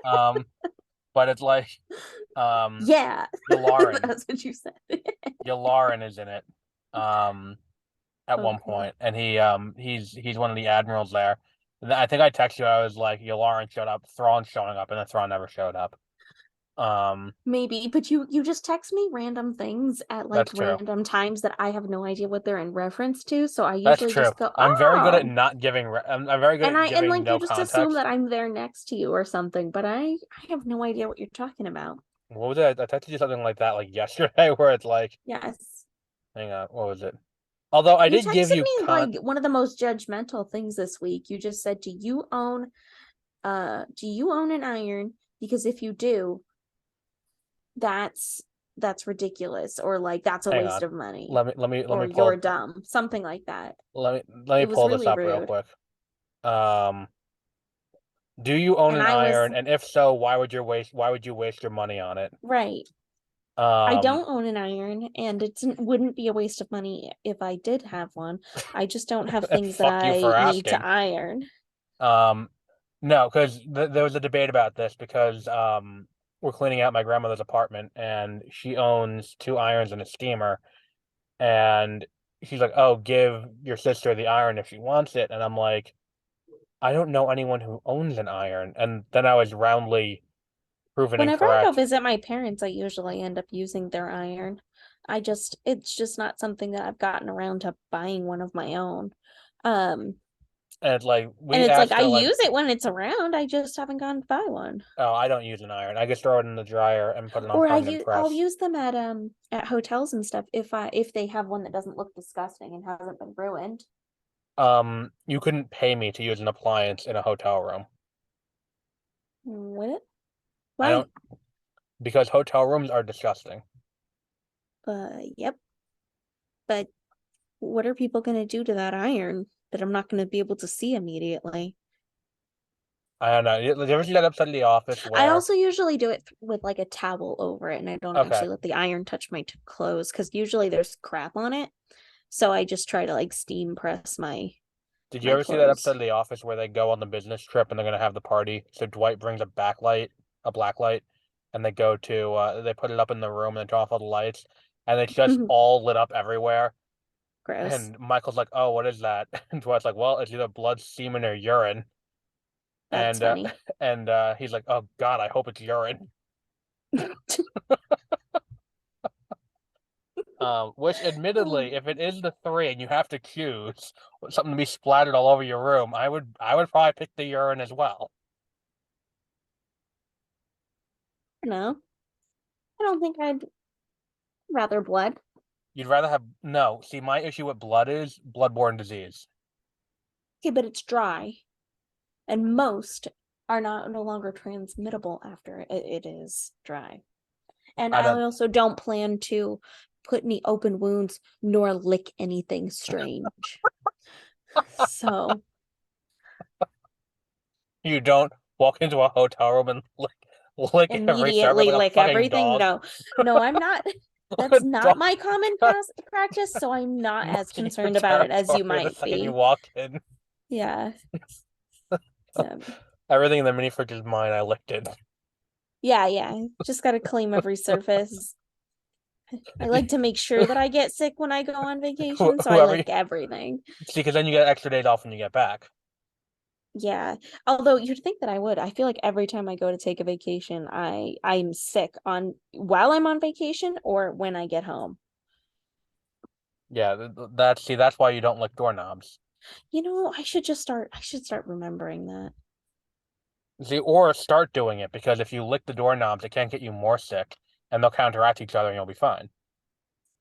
Speaker 1: um, but it's like um,
Speaker 2: Yeah,
Speaker 1: Yularen,
Speaker 2: that's what you said.
Speaker 1: Yularen is in it. Um, at one
Speaker 2: Okay.
Speaker 1: point, and he's one of the admirals there. I think I texted you. I was like, Yularen showed up, Thrawn's showing up, and then Thrawn never showed up. Um,
Speaker 2: Maybe, but you just text me random things at like
Speaker 1: that's true.
Speaker 2: random times that I have no idea what they're in reference to. So I
Speaker 1: That's
Speaker 2: usually
Speaker 1: true.
Speaker 2: just go,
Speaker 1: I'm very good at
Speaker 2: "Oh."
Speaker 1: not giving. I'm very good at
Speaker 2: And
Speaker 1: giving
Speaker 2: like you
Speaker 1: no
Speaker 2: just assume
Speaker 1: context.
Speaker 2: that I'm there next to you or something, but I have no idea what you're talking about.
Speaker 1: What was it? I texted you something like that like yesterday, where it's like,
Speaker 2: Yes.
Speaker 1: hang on, what was it? Although I
Speaker 2: You
Speaker 1: did give
Speaker 2: texted
Speaker 1: you
Speaker 2: me
Speaker 1: con.
Speaker 2: like one of the most judgmental things this week. You just said, do you own an iron? Because if you do, that's that's ridiculous, or like that's a
Speaker 1: Hang
Speaker 2: waste
Speaker 1: on.
Speaker 2: of money,
Speaker 1: Let
Speaker 2: or
Speaker 1: me
Speaker 2: you're
Speaker 1: pull
Speaker 2: dumb, something like that.
Speaker 1: let me
Speaker 2: It was
Speaker 1: pull this
Speaker 2: really
Speaker 1: up real
Speaker 2: rude.
Speaker 1: quick. Um, do you own
Speaker 2: And
Speaker 1: an
Speaker 2: I was
Speaker 1: iron? And if so, why would you waste your money on it?
Speaker 2: right. I
Speaker 1: Um,
Speaker 2: don't own an iron, and it wouldn't be a waste of money if I did have one. I just don't have things that
Speaker 1: fuck you for
Speaker 2: I need to
Speaker 1: asking.
Speaker 2: iron.
Speaker 1: Um, no, because there was a debate about this because we're cleaning out my grandmother's apartment and she owns two irons and a steamer, and she's like, "Oh, give your sister the iron if she wants it," and I'm like, "I don't know anyone who owns an iron," and then I was roundly proven
Speaker 2: Whenever I go
Speaker 1: incorrect.
Speaker 2: visit my parents, I usually end up using their iron. It's just not something that I've gotten around to buying one of my own. Um,
Speaker 1: And it's like
Speaker 2: and
Speaker 1: we
Speaker 2: it's like
Speaker 1: asked
Speaker 2: I
Speaker 1: her like,
Speaker 2: use it when it's around. I just haven't gone to buy one.
Speaker 1: "Oh, I don't use an iron. I just throw it in the dryer and put it on
Speaker 2: Or
Speaker 1: permanent
Speaker 2: I'll
Speaker 1: press."
Speaker 2: use them at hotels and stuff if they have one that doesn't look disgusting and hasn't been ruined.
Speaker 1: You couldn't pay me to use an appliance in a hotel room.
Speaker 2: Would it?
Speaker 1: I
Speaker 2: Why?
Speaker 1: don't because hotel rooms are disgusting.
Speaker 2: Yep. But what are people going to do to that iron that I'm not going to be able to see immediately?
Speaker 1: I don't know. You ever see that episode of The Office
Speaker 2: I
Speaker 1: where,
Speaker 2: also usually do it with like a towel over it, and I don't
Speaker 1: okay,
Speaker 2: actually let the iron touch my clothes because usually there's crap on it. So I just try to like steam press
Speaker 1: did you
Speaker 2: my
Speaker 1: ever see that
Speaker 2: clothes.
Speaker 1: episode of The Office where they go on the business trip and they're gonna have the party? So Dwight brings a black light, and they go to they put it up in the room and they turn off all the lights, and it's just all lit up everywhere.
Speaker 2: Gross.
Speaker 1: And Michael's like, "Oh, what is that?" And Dwight's like, "Well, it's either blood, semen, or urine."
Speaker 2: That's
Speaker 1: And
Speaker 2: funny.
Speaker 1: he's like, "Oh God, I hope it's urine." Which
Speaker 2: Oh,
Speaker 1: admittedly, if it is the three and you have to choose something to be splattered all over your room, I would probably pick the urine as well.
Speaker 2: no, I don't think I'd rather blood.
Speaker 1: You'd rather have no. See, my issue with blood is bloodborne disease.
Speaker 2: Okay, but it's dry, and most are not no longer transmittable after it is dry. And
Speaker 1: I
Speaker 2: I
Speaker 1: don't.
Speaker 2: also don't plan to put any open wounds nor lick anything strange. So
Speaker 1: You don't walk into a hotel room and lick every surface
Speaker 2: immediately
Speaker 1: like a
Speaker 2: lick
Speaker 1: fucking
Speaker 2: everything.
Speaker 1: dog.
Speaker 2: No, no, I'm not.
Speaker 1: A
Speaker 2: That's not
Speaker 1: dog
Speaker 2: my common
Speaker 1: got
Speaker 2: practice, so I'm not as
Speaker 1: marking your
Speaker 2: concerned about it as you
Speaker 1: territory the
Speaker 2: might
Speaker 1: second you
Speaker 2: be.
Speaker 1: walk in.
Speaker 2: Yeah. Um,
Speaker 1: Everything in the mini fridge is mine. I licked it.
Speaker 2: yeah, yeah. Just got to claim every surface. I like to make sure that I get sick when I go on vacation, so I
Speaker 1: Whoever
Speaker 2: lick everything.
Speaker 1: see, because then you get extra days off when you get back.
Speaker 2: Yeah. Although you'd think that I would. I feel like every time I go to take a vacation, I'm sick on while I'm on vacation or when I get home.
Speaker 1: Yeah, that's see, that's why you don't lick doorknobs.
Speaker 2: I should start remembering that.
Speaker 1: See, or start doing it because if you lick the doorknobs, it can't get you more sick, and they'll counteract each other, and you'll be fine.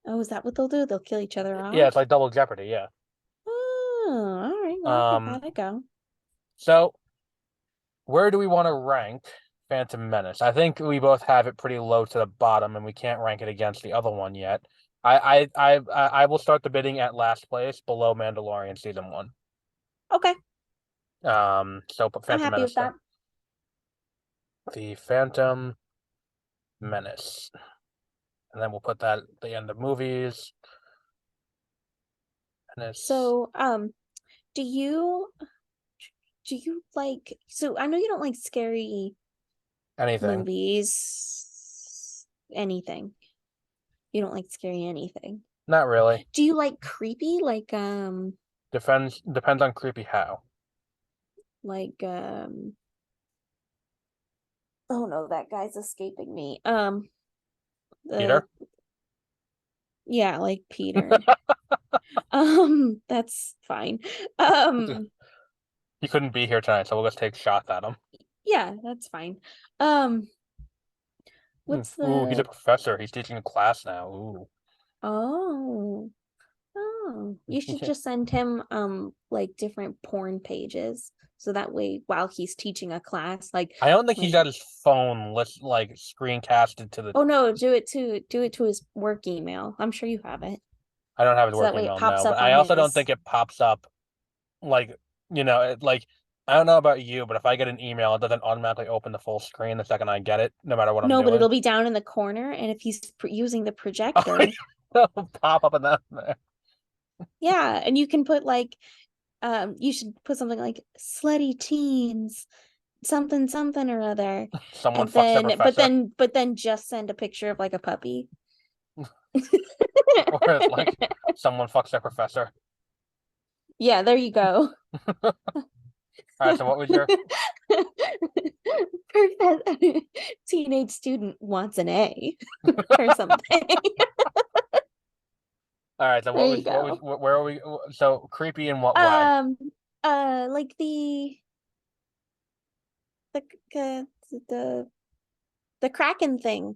Speaker 2: Oh, is that what they'll do? They'll kill each other
Speaker 1: Yeah, it's
Speaker 2: off?
Speaker 1: like double jeopardy. Yeah.
Speaker 2: Oh, all right. Well, I'll give
Speaker 1: Um.
Speaker 2: that a go.
Speaker 1: So where do we want to rank Phantom Menace? I think we both have it pretty low to the bottom, and we can't rank it against the other one yet. I will start the bidding at last place, below Mandalorian season one.
Speaker 2: Okay.
Speaker 1: So put
Speaker 2: I'm
Speaker 1: Phantom
Speaker 2: happy with
Speaker 1: Menace
Speaker 2: that.
Speaker 1: there. The Phantom Menace. And then we'll put that at the end of movies. Menace.
Speaker 2: So, do you like, so I know you don't like scary
Speaker 1: Anything.
Speaker 2: movies, anything. You don't like scary anything.
Speaker 1: Not really.
Speaker 2: Do you like creepy,
Speaker 1: Depends on creepy how.
Speaker 2: like oh no, that guy's escaping me. The
Speaker 1: Peter?
Speaker 2: Yeah, like Peter. That's fine. Um,
Speaker 1: He couldn't be here tonight, so we'll just take shots at him.
Speaker 2: yeah, that's fine. Um, what's
Speaker 1: Ooh, he's a
Speaker 2: the
Speaker 1: professor. He's teaching a class now. Ooh.
Speaker 2: Oh, oh, you should just send him like different porn pages so that way while he's teaching a class,
Speaker 1: I don't think he's
Speaker 2: like
Speaker 1: got his phone like screencasted to the.
Speaker 2: oh no, do it to his work email. I'm sure you have it.
Speaker 1: I don't have his
Speaker 2: So
Speaker 1: work
Speaker 2: that way it
Speaker 1: email,
Speaker 2: pops
Speaker 1: no, but
Speaker 2: up
Speaker 1: I
Speaker 2: on
Speaker 1: also don't
Speaker 2: his.
Speaker 1: think it pops up like like I don't know about you, but if I get an email, it doesn't automatically open the full screen the second I get it, no matter what I'm
Speaker 2: No, but
Speaker 1: doing.
Speaker 2: it'll be down in the corner, and if he's using the projector,
Speaker 1: It'll pop up in that there.
Speaker 2: yeah, and you can put like you should put something like slutty teens, something something or other,
Speaker 1: Someone
Speaker 2: and
Speaker 1: fucks their
Speaker 2: then but
Speaker 1: professor,
Speaker 2: then but then just send a picture of like a puppy.
Speaker 1: or it's like someone fucks their professor.
Speaker 2: Yeah, there you go.
Speaker 1: All right, so what was your?
Speaker 2: Perfect. Teenage student wants an A or something.
Speaker 1: All right, so
Speaker 2: There you go.
Speaker 1: where are we? So creepy in what way?
Speaker 2: Um, like the uh, the the Kraken thing.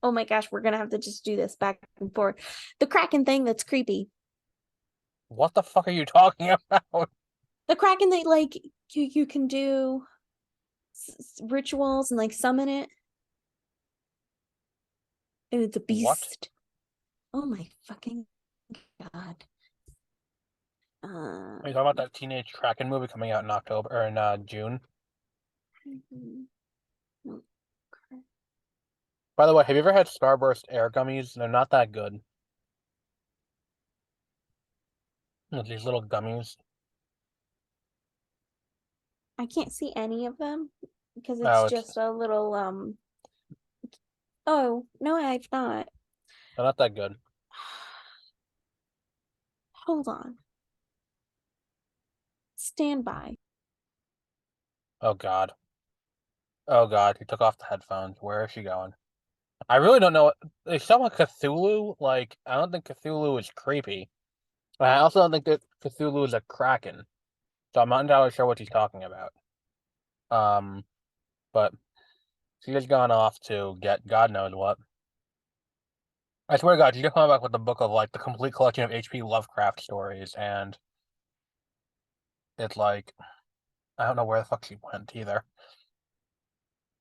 Speaker 2: Oh my gosh, we're gonna have to just do this back and forth. The Kraken thing that's creepy.
Speaker 1: What the fuck are you talking about?
Speaker 2: The Kraken that like you can do rituals and like summon it, and it's a
Speaker 1: What?
Speaker 2: beast. Oh my fucking god.
Speaker 1: Are you talking about that Teenage Kraken movie coming out in October or in June? By the way, have you ever had Starburst air gummies? They're not that good. These little gummies.
Speaker 2: I can't see any of them because it's
Speaker 1: Oh, it's
Speaker 2: just a little oh no, I've not.
Speaker 1: they're not that good.
Speaker 2: Hold on. Stand by.
Speaker 1: Oh God. Oh God. He took off the headphones. Where is she going? I really don't know. They sound like Cthulhu. Like I don't think Cthulhu is creepy. I also don't think that Cthulhu is a kraken. So I'm not entirely sure what she's talking about. Um, but she has gone off to get God knows what. I swear to God, she's gonna come back with the book of like the complete collection of H.P. Lovecraft stories, and it's like I don't know where the fuck she went either.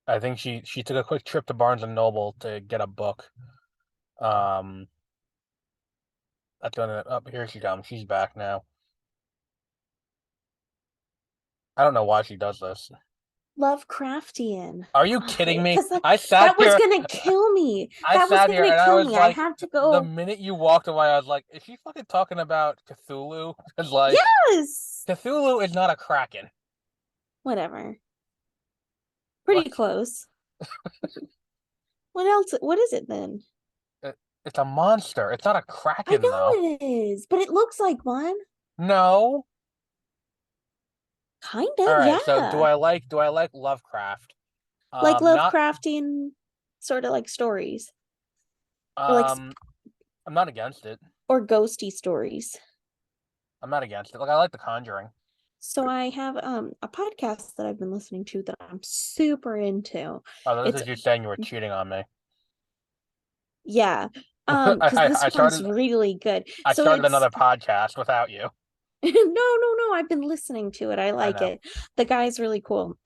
Speaker 1: I think she took a quick trip to Barnes and Noble to get a book. Um, that's gonna up here she comes. She's back now. I don't know why she does this.
Speaker 2: Lovecraftian.
Speaker 1: Are you kidding me?
Speaker 2: Because that was gonna kill me.
Speaker 1: I
Speaker 2: That was
Speaker 1: sat here
Speaker 2: gonna
Speaker 1: and I
Speaker 2: kill
Speaker 1: was
Speaker 2: me. I
Speaker 1: like,
Speaker 2: have to
Speaker 1: the
Speaker 2: go.
Speaker 1: minute you walked away, I was like, is she fucking talking about Cthulhu? Because like
Speaker 2: Yes.
Speaker 1: Cthulhu is not a kraken.
Speaker 2: Whatever. Pretty
Speaker 1: Like
Speaker 2: close. What else? What is it then?
Speaker 1: it, it's a monster. It's not a
Speaker 2: I
Speaker 1: kraken though.
Speaker 2: know it is, but it looks like one.
Speaker 1: No.
Speaker 2: Kind
Speaker 1: All
Speaker 2: of,
Speaker 1: right. So
Speaker 2: yeah.
Speaker 1: do I like Lovecraft?
Speaker 2: Like
Speaker 1: Not
Speaker 2: Lovecraftian sort of like stories. Or like
Speaker 1: um I'm not against it.
Speaker 2: or ghosty stories.
Speaker 1: I'm not against it. Like I like The Conjuring.
Speaker 2: So I have a podcast that I've been listening to that I'm super into.
Speaker 1: Oh, this
Speaker 2: It's
Speaker 1: is you saying you were cheating on me.
Speaker 2: Yeah. Because this
Speaker 1: I
Speaker 2: one's
Speaker 1: started
Speaker 2: really good.
Speaker 1: I
Speaker 2: So
Speaker 1: started
Speaker 2: it's
Speaker 1: another podcast without you.
Speaker 2: no, I've been listening to it. I
Speaker 1: I
Speaker 2: like
Speaker 1: know.
Speaker 2: it. The guy's really cool.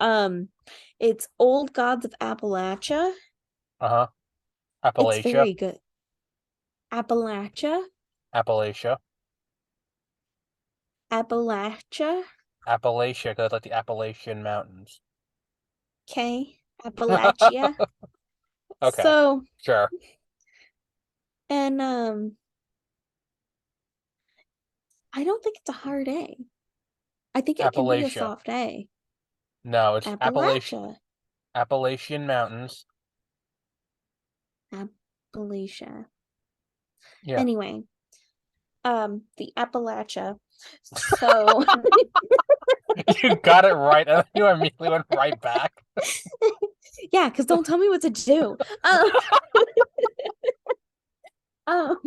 Speaker 2: It's Old Gods of Appalachia.
Speaker 1: Uh-huh.
Speaker 2: It's
Speaker 1: Appalachia.
Speaker 2: very good. Appalachia,
Speaker 1: Appalachia.
Speaker 2: Appalachia.
Speaker 1: Appalachia, because it's like the Appalachian Mountains.
Speaker 2: Okay. Appalachia.
Speaker 1: Okay,
Speaker 2: So,
Speaker 1: sure.
Speaker 2: and I don't think it's a hard A. I think it can be a
Speaker 1: Appalachia.
Speaker 2: soft A.
Speaker 1: No, it's
Speaker 2: Appalachia.
Speaker 1: Appalachian Mountains.
Speaker 2: Appalachia.
Speaker 1: Yeah.
Speaker 2: Anyway, the Appalachia. So
Speaker 1: You got it right, and then you immediately went right back.
Speaker 2: yeah, because don't tell me what to do. Um, um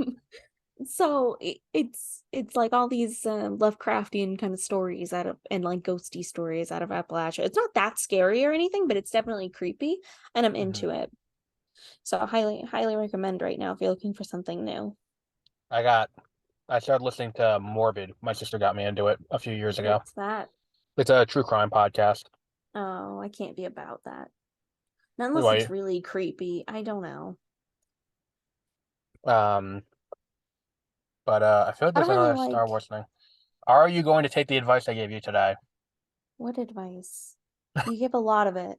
Speaker 2: so it's like all these Lovecraftian kind of stories out of and like ghosty stories out of Appalachia. It's not that scary or anything, but it's definitely creepy, and I'm
Speaker 1: Mhm.
Speaker 2: into it. So highly recommend right now if you're looking for something new.
Speaker 1: I started listening to Morbid. My sister got me into it a few years ago.
Speaker 2: What's that?
Speaker 1: It's a true crime podcast.
Speaker 2: Oh, I can't be about that. Not unless it's
Speaker 1: Anyway,
Speaker 2: really creepy. I don't know.
Speaker 1: um, but I feel like
Speaker 2: I
Speaker 1: there's
Speaker 2: don't really
Speaker 1: another Star
Speaker 2: like
Speaker 1: Wars thing. Are you going to take the advice I gave you today?
Speaker 2: what advice? You give a lot of it.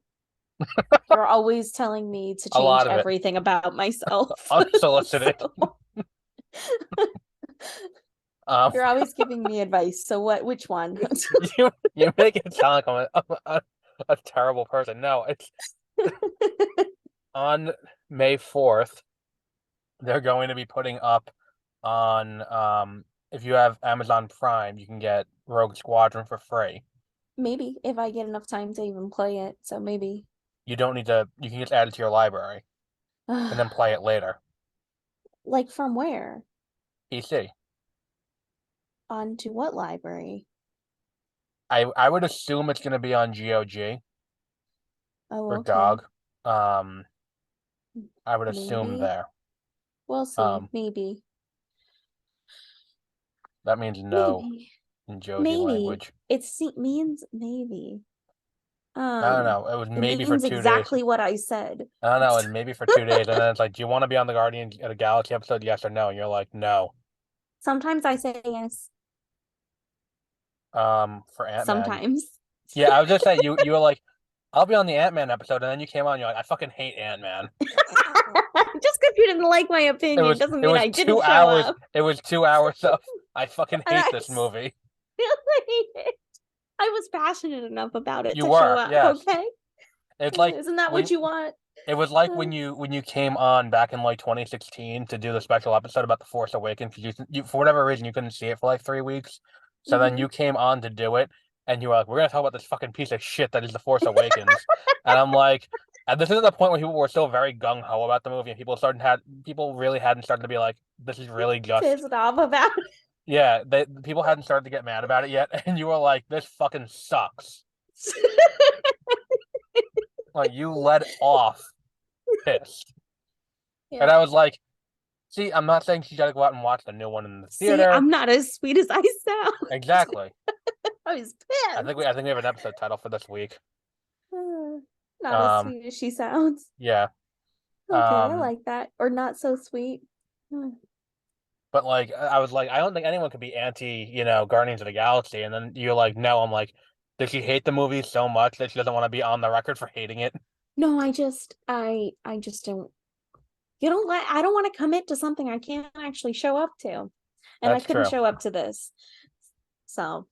Speaker 2: You're always telling me to
Speaker 1: A
Speaker 2: change
Speaker 1: lot of it.
Speaker 2: everything about myself.
Speaker 1: Unsolicited.
Speaker 2: So
Speaker 1: Um,
Speaker 2: you're always giving me advice. So which one?
Speaker 1: you make it sound like a terrible person. No, it's on May 4th. They're going to be putting up on if you have Amazon Prime, you can get Rogue Squadron for free.
Speaker 2: Maybe if I get enough time to even play it. So maybe.
Speaker 1: You don't need to, you can just add it to your library and then play it later.
Speaker 2: Like from where?
Speaker 1: PC.
Speaker 2: On to what library?
Speaker 1: I would assume it's going to be on GOG
Speaker 2: Oh,
Speaker 1: or
Speaker 2: okay.
Speaker 1: GOG. Um, I would assume
Speaker 2: Maybe.
Speaker 1: there.
Speaker 2: We'll see.
Speaker 1: Um,
Speaker 2: Maybe.
Speaker 1: that means no
Speaker 2: Maybe.
Speaker 1: in Josie
Speaker 2: Maybe.
Speaker 1: language.
Speaker 2: Means maybe.
Speaker 1: I don't know. It was
Speaker 2: It
Speaker 1: maybe for
Speaker 2: means
Speaker 1: 2 days.
Speaker 2: exactly what I said.
Speaker 1: I don't know. It was maybe for 2 days, and then it's like, do you want to be on the Guardians of the Galaxy episode? Yes or no? And you're like, no.
Speaker 2: Sometimes I say yes.
Speaker 1: For Ant-Man.
Speaker 2: Sometimes.
Speaker 1: Yeah, I was just saying you were like, I'll be on the Ant-Man episode, and then you came on, you're like, I fucking hate Ant-Man.
Speaker 2: Just because you didn't like my opinion doesn't
Speaker 1: It
Speaker 2: mean
Speaker 1: was
Speaker 2: I didn't
Speaker 1: two
Speaker 2: show
Speaker 1: hours.
Speaker 2: up.
Speaker 1: It was 2 hours of I fucking
Speaker 2: And
Speaker 1: hate
Speaker 2: I
Speaker 1: this movie.
Speaker 2: still hate it. I was passionate enough about it
Speaker 1: You
Speaker 2: to show
Speaker 1: were,
Speaker 2: up,
Speaker 1: yes.
Speaker 2: okay?
Speaker 1: It's like
Speaker 2: Isn't that what
Speaker 1: when
Speaker 2: you want?
Speaker 1: it was like
Speaker 2: Uh,
Speaker 1: when you came on back in like 2016 to do the special episode about the Force Awakens because you for whatever reason you couldn't see it for like 3 weeks. So then
Speaker 2: mhm.
Speaker 1: you came on to do it, and you were like, "We're gonna talk about this fucking piece of shit that is the Force Awakens," and I'm like, and this is the point where people were still very gung ho about the movie, and people really hadn't started to be like, "This is really just."
Speaker 2: Pissed off about
Speaker 1: Yeah, people hadn't started to get mad about it yet, and you were like, "This fucking sucks."
Speaker 2: it.
Speaker 1: Like you led off pissed, and
Speaker 2: Yeah.
Speaker 1: I was like, "See, I'm not saying she got to go out and watch the new one in the
Speaker 2: See,
Speaker 1: theater."
Speaker 2: I'm not as sweet as I sound.
Speaker 1: Exactly.
Speaker 2: I was pissed.
Speaker 1: I think we have an episode title for this week.
Speaker 2: Uh, Not as
Speaker 1: Um,
Speaker 2: sweet as she sounds.
Speaker 1: yeah.
Speaker 2: Okay, I
Speaker 1: Um,
Speaker 2: like that. Or not so sweet.
Speaker 1: but like I was like, I don't think anyone could be anti, Guardians of the Galaxy. And then you're like, no. I'm like, does she hate the movie so much that she doesn't want to be on the record for hating it?
Speaker 2: No, I just don't I don't want to commit to something I can't actually show up to. And I
Speaker 1: That's
Speaker 2: couldn't
Speaker 1: true.
Speaker 2: show up to this. So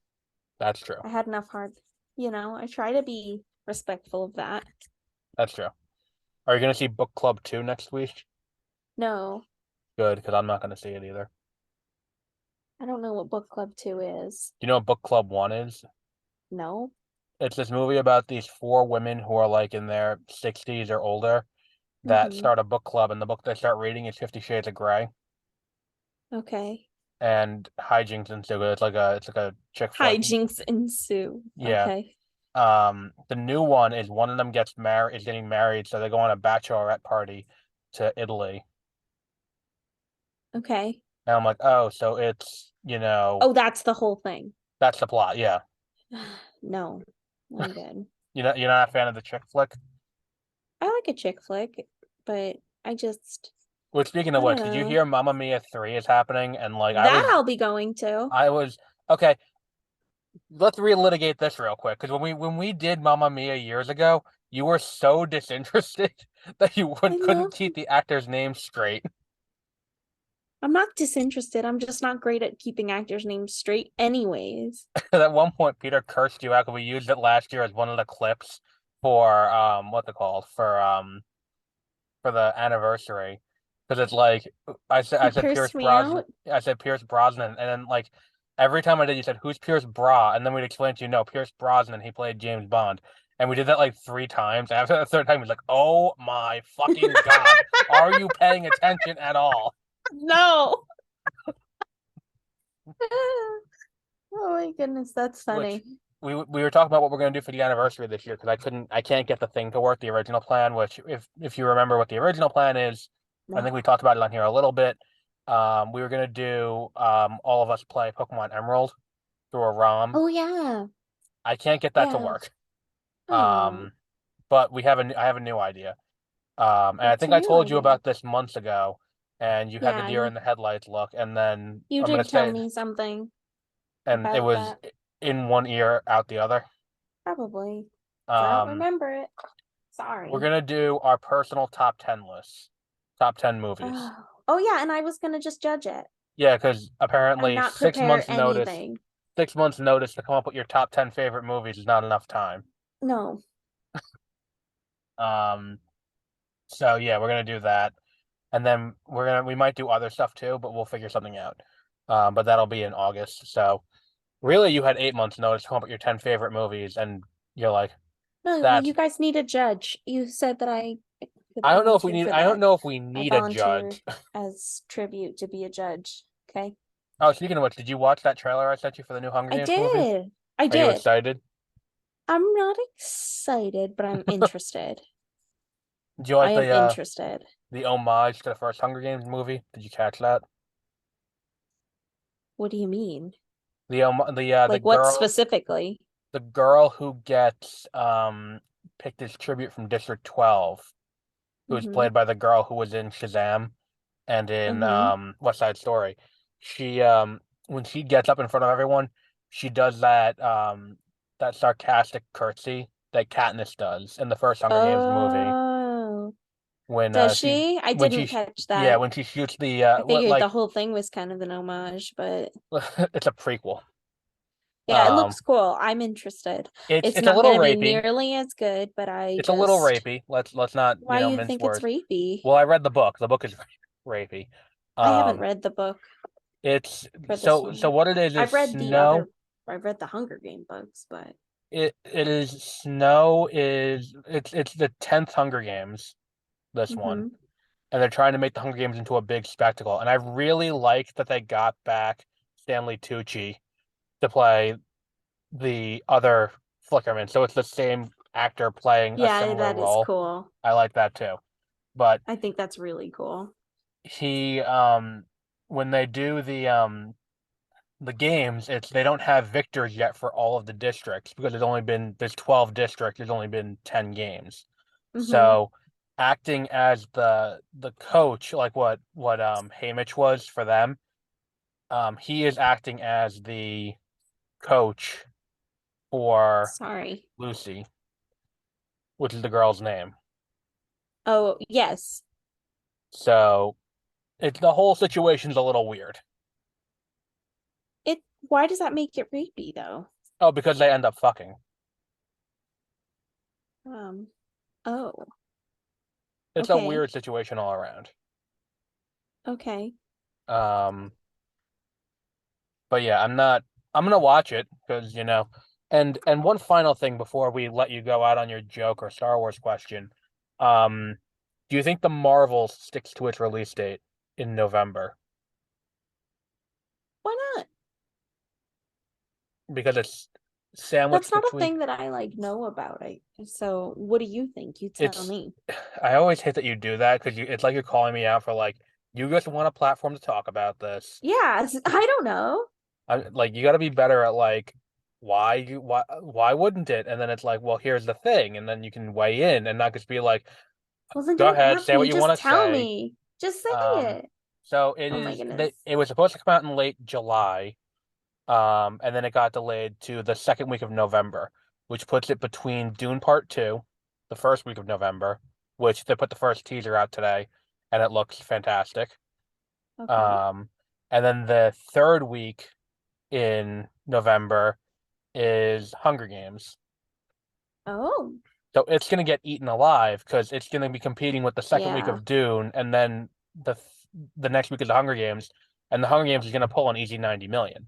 Speaker 1: That's true.
Speaker 2: I had enough I try to be respectful of that.
Speaker 1: That's true. Are you gonna see Book Club 2 next week?
Speaker 2: No,
Speaker 1: Good, because I'm not gonna see it either.
Speaker 2: I don't know what book club 2 is.
Speaker 1: Do you know what Book Club 1 is?
Speaker 2: No.
Speaker 1: It's this movie about these four women who are like in their 60s or older that
Speaker 2: Mm-hmm.
Speaker 1: start a book club, and the book they start reading is 50 Shades of Grey.
Speaker 2: Okay.
Speaker 1: And hijinks ensue. It's like a chick flick.
Speaker 2: Hijinks ensue.
Speaker 1: Yeah.
Speaker 2: Okay.
Speaker 1: The new one is one of them is getting married, so they go on a bachelorette party to Italy.
Speaker 2: Okay.
Speaker 1: And I'm like, oh, so
Speaker 2: Oh, that's the whole thing.
Speaker 1: that's the plot. Yeah.
Speaker 2: No, I'm good.
Speaker 1: You're not a fan of the chick flick?
Speaker 2: I like a chick flick, but I just,
Speaker 1: Well, speaking of
Speaker 2: I don't
Speaker 1: which, did you
Speaker 2: know.
Speaker 1: hear Mamma Mia 3 is happening? And like
Speaker 2: That I'll be going to.
Speaker 1: I was okay. let's relitigate this real quick because when we did Mamma Mia years ago, you were so disinterested that you
Speaker 2: I
Speaker 1: couldn't
Speaker 2: love.
Speaker 1: keep the actor's name straight.
Speaker 2: I'm not disinterested. I'm just not great at keeping actors' names straight, anyways.
Speaker 1: At one point, Peter cursed you out because we used it last year as one of the clips for what's it called for the anniversary because it's like I
Speaker 2: He
Speaker 1: said
Speaker 2: cursed me out.
Speaker 1: Pierce Brosnan, and then like every time I did, you said who's Pierce Bra, and then we'd explain to you no Pierce Brosnan, he played James Bond, and we did that like 3 times. And after the third time, he's like, "Oh my fucking god, are you paying attention at all?"
Speaker 2: No. Oh my goodness, that's
Speaker 1: Which
Speaker 2: funny.
Speaker 1: we were talking about what we're going to do for the anniversary this year because I can't get the thing to work, the original plan, which if you remember what the original plan is, I think
Speaker 2: No.
Speaker 1: we talked about it on here a little bit. We were going to do all of us play Pokemon Emerald through a ROM.
Speaker 2: Oh yeah.
Speaker 1: I can't get that to
Speaker 2: Yeah.
Speaker 1: work.
Speaker 2: Oh,
Speaker 1: Um, but I have a new idea. And I
Speaker 2: what's
Speaker 1: think
Speaker 2: your
Speaker 1: I
Speaker 2: new
Speaker 1: told you
Speaker 2: idea?
Speaker 1: about this months ago, and you had the
Speaker 2: Yeah,
Speaker 1: deer in the headlights look, and then
Speaker 2: you
Speaker 1: I'm gonna
Speaker 2: did tell
Speaker 1: say,
Speaker 2: me something
Speaker 1: and it
Speaker 2: about
Speaker 1: was
Speaker 2: that.
Speaker 1: in one ear, out the other.
Speaker 2: Probably. I don't
Speaker 1: Um,
Speaker 2: remember it.
Speaker 1: we're
Speaker 2: Sorry.
Speaker 1: gonna do our personal top 10 lists, top 10 movies.
Speaker 2: Oh, oh yeah, and I was gonna just judge it
Speaker 1: Yeah, because
Speaker 2: and
Speaker 1: apparently
Speaker 2: not prepare anything.
Speaker 1: 6 months notice to come up with your top 10 favorite movies is not enough time.
Speaker 2: No.
Speaker 1: Um, so yeah, we're gonna do that, and then we might do other stuff too, but we'll figure something out. But that'll be in August. So really, you had 8 months notice to come up with your 10 favorite movies, and you're like,
Speaker 2: No, well,
Speaker 1: that's.
Speaker 2: you guys need a judge. You said that I could
Speaker 1: I don't know if we
Speaker 2: volunteer
Speaker 1: need.
Speaker 2: for
Speaker 1: I don't
Speaker 2: that.
Speaker 1: know if we
Speaker 2: I
Speaker 1: need a
Speaker 2: volunteer
Speaker 1: judge.
Speaker 2: as tribute to be a judge. Okay.
Speaker 1: Oh, speaking of which, did you watch that trailer I sent you for the new Hunger
Speaker 2: I
Speaker 1: Games movie?
Speaker 2: did. I
Speaker 1: Are you
Speaker 2: did.
Speaker 1: excited?
Speaker 2: I'm not excited, but I'm interested.
Speaker 1: Did you
Speaker 2: I
Speaker 1: like
Speaker 2: am interested.
Speaker 1: the homage to the first Hunger Games movie? Did you catch that?
Speaker 2: What do you mean?
Speaker 1: The
Speaker 2: Like what
Speaker 1: girl
Speaker 2: specifically?
Speaker 1: who gets picked as tribute from District 12, who's
Speaker 2: Mm-hmm.
Speaker 1: played by the girl who was in Shazam and in
Speaker 2: Mm-hmm.
Speaker 1: West Side Story. She when she gets up in front of everyone, she does that sarcastic curtsy that Katniss does in the first Hunger Games movie
Speaker 2: Oh,
Speaker 1: when
Speaker 2: does she? I
Speaker 1: when
Speaker 2: didn't
Speaker 1: she
Speaker 2: catch
Speaker 1: yeah,
Speaker 2: that.
Speaker 1: when she shoots the
Speaker 2: I figured the
Speaker 1: like
Speaker 2: whole thing was kind of an homage, but
Speaker 1: it's a prequel.
Speaker 2: yeah, it
Speaker 1: Um
Speaker 2: looks cool. I'm interested. It's
Speaker 1: it's a
Speaker 2: not
Speaker 1: little
Speaker 2: going to be
Speaker 1: rapey.
Speaker 2: nearly as good, but I
Speaker 1: It's a little
Speaker 2: just,
Speaker 1: rapey. Let's not,
Speaker 2: why you
Speaker 1: mince
Speaker 2: think it's
Speaker 1: words.
Speaker 2: rapey?
Speaker 1: Well, I read the book. The book is rapey.
Speaker 2: I haven't
Speaker 1: Um
Speaker 2: read the book
Speaker 1: it's
Speaker 2: for this
Speaker 1: so
Speaker 2: one.
Speaker 1: what it is
Speaker 2: I've read the
Speaker 1: Snow.
Speaker 2: other, I've read the Hunger Game books, but
Speaker 1: It is Snow is it's the 10th Hunger Games, this one.
Speaker 2: mm-hmm.
Speaker 1: And they're trying to make the Hunger Games into a big spectacle. And I really like that they got back Stanley Tucci to play the other Flickerman. So it's the same actor playing a
Speaker 2: Yeah,
Speaker 1: similar
Speaker 2: that is
Speaker 1: role.
Speaker 2: cool.
Speaker 1: I like that too. But
Speaker 2: I think that's really cool.
Speaker 1: he when they do the games, it's they don't have victors yet for all of the districts because there's 12 districts, there's only been 10 games.
Speaker 2: Mm-hmm.
Speaker 1: So acting as the coach, like what Haymitch was for them, he is acting as the coach for
Speaker 2: Sorry.
Speaker 1: Lucy, which is the girl's name.
Speaker 2: Oh, yes.
Speaker 1: So it's the whole situation's a little weird.
Speaker 2: It, why does that make it rapey though?
Speaker 1: Oh, because they end up fucking.
Speaker 2: Um, oh,
Speaker 1: It's a
Speaker 2: okay.
Speaker 1: weird situation all around.
Speaker 2: Okay.
Speaker 1: Um, but yeah, I'm gonna watch it because and one final thing before we let you go out on your joke or Star Wars question. Um, do you think the Marvel sticks to its release date in November?
Speaker 2: Why not?
Speaker 1: Because it's
Speaker 2: That's
Speaker 1: sandwiched
Speaker 2: not a
Speaker 1: between
Speaker 2: thing that I like know about. So what do you think? You tell
Speaker 1: it's
Speaker 2: me.
Speaker 1: I always hate that you do that because it's like you're calling me out for like you just want a platform to talk about this.
Speaker 2: Yeah, I don't know.
Speaker 1: Like you got to be better at like why wouldn't it? And then it's like, well, here's the thing, and then you can weigh in and not just be like,
Speaker 2: Well, then
Speaker 1: go
Speaker 2: don't
Speaker 1: ahead,
Speaker 2: ask
Speaker 1: say what
Speaker 2: me.
Speaker 1: you
Speaker 2: Just
Speaker 1: want to
Speaker 2: tell
Speaker 1: say.
Speaker 2: me. Just say
Speaker 1: Um,
Speaker 2: it.
Speaker 1: so
Speaker 2: Oh my goodness.
Speaker 1: it was supposed to come out in late July. And then it got delayed to the second week of November, which puts it between Dune Part 2, the first week of November, which they put the first teaser out today, and it looks fantastic.
Speaker 2: Okay.
Speaker 1: Um, and then the third week in November is Hunger Games.
Speaker 2: Oh,
Speaker 1: So it's going to get eaten alive because it's going to be competing with the second week
Speaker 2: yeah.
Speaker 1: of Dune, and then the next week is the Hunger Games, and the Hunger Games is going to pull an easy 90 million.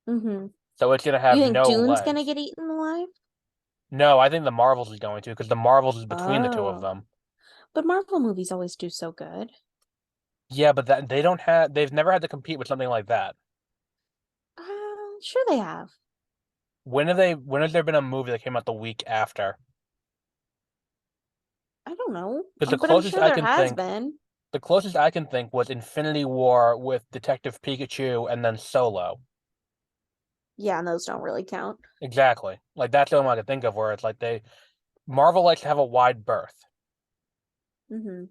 Speaker 2: Mm-hmm.
Speaker 1: So it's going to
Speaker 2: You
Speaker 1: have
Speaker 2: think
Speaker 1: no
Speaker 2: Dune's gonna
Speaker 1: legs.
Speaker 2: get eaten alive?
Speaker 1: No, I think the Marvels is going to because the Marvels is between the two of
Speaker 2: Oh,
Speaker 1: them.
Speaker 2: but Marvel movies always do so good.
Speaker 1: Yeah, but that they don't have they've never had to compete with something like that.
Speaker 2: Sure they have.
Speaker 1: When has there been a movie that came out the week after?
Speaker 2: I don't know,
Speaker 1: Because
Speaker 2: but I'm sure there has been.
Speaker 1: the closest I can think was Infinity War with Detective Pikachu and then Solo.
Speaker 2: Yeah, and those don't really count.
Speaker 1: Exactly. Like that's the only one I can think of where it's like they Marvel likes to have a wide berth.
Speaker 2: Mm-hmm.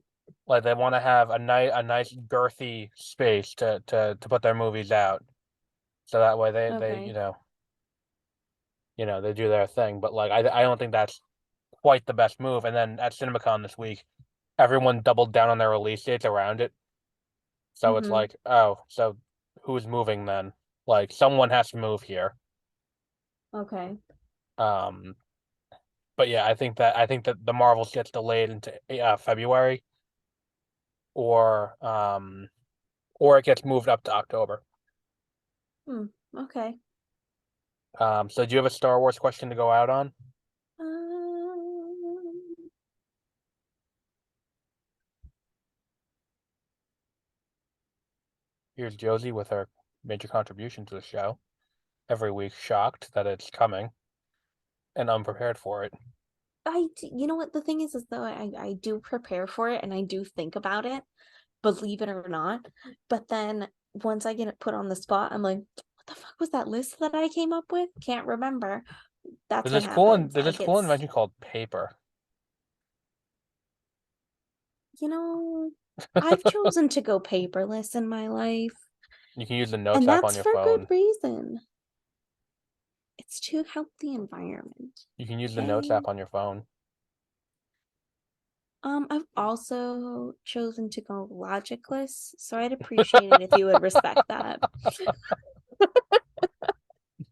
Speaker 1: Like they want to have a nice girthy space to put their movies out. So that way they
Speaker 2: Okay.
Speaker 1: they do their thing. But like I don't think that's quite the best move. And then at CinemaCon this week, everyone doubled down on their release dates around it. So it's
Speaker 2: Mm-hmm.
Speaker 1: like, oh, so who's moving then? Like someone has to move here.
Speaker 2: Okay.
Speaker 1: Um, but yeah, I think that the Marvels gets delayed into February or or it gets moved up to October.
Speaker 2: Hmm. Okay.
Speaker 1: So do you have a Star Wars question to go out on?
Speaker 2: Um,
Speaker 1: Here's Josie with her major contribution to the show every week, shocked that it's coming and unprepared for it.
Speaker 2: you know what the thing is though I do prepare for it and I do think about it, believe it or not. But then once I get it put on the spot, I'm like, what the fuck was that list that I came up with? Can't remember. That's what happens.
Speaker 1: There's this cool invention called paper.
Speaker 2: You know, I've chosen to go paperless in my life,
Speaker 1: You can use the Notes
Speaker 2: and
Speaker 1: app on
Speaker 2: that's
Speaker 1: your
Speaker 2: for good
Speaker 1: phone.
Speaker 2: reason. It's to help the environment.
Speaker 1: You can use the Notes
Speaker 2: Okay.
Speaker 1: app on your phone.
Speaker 2: I've also chosen to go logicless, so I'd appreciate it if you would respect that.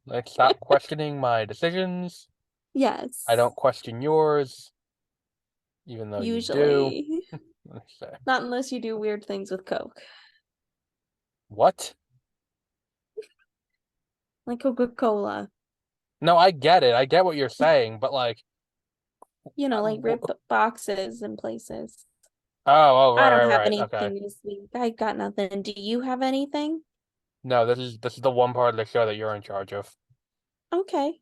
Speaker 1: Like, stop questioning my decisions. I
Speaker 2: Yes,
Speaker 1: don't question yours, even though you do.
Speaker 2: usually.
Speaker 1: Let me say.
Speaker 2: Not unless you do weird things with Coke,
Speaker 1: What?
Speaker 2: like Coca-Cola.
Speaker 1: No, I get it. I get what you're saying, but like,
Speaker 2: You know, like
Speaker 1: oh,
Speaker 2: rip boxes and places.
Speaker 1: oh,
Speaker 2: I don't
Speaker 1: right,
Speaker 2: have
Speaker 1: right, right. Okay.
Speaker 2: anything this week. I got nothing. Do you have anything?
Speaker 1: No, this is the one part of the show that you're in charge of.
Speaker 2: Okay.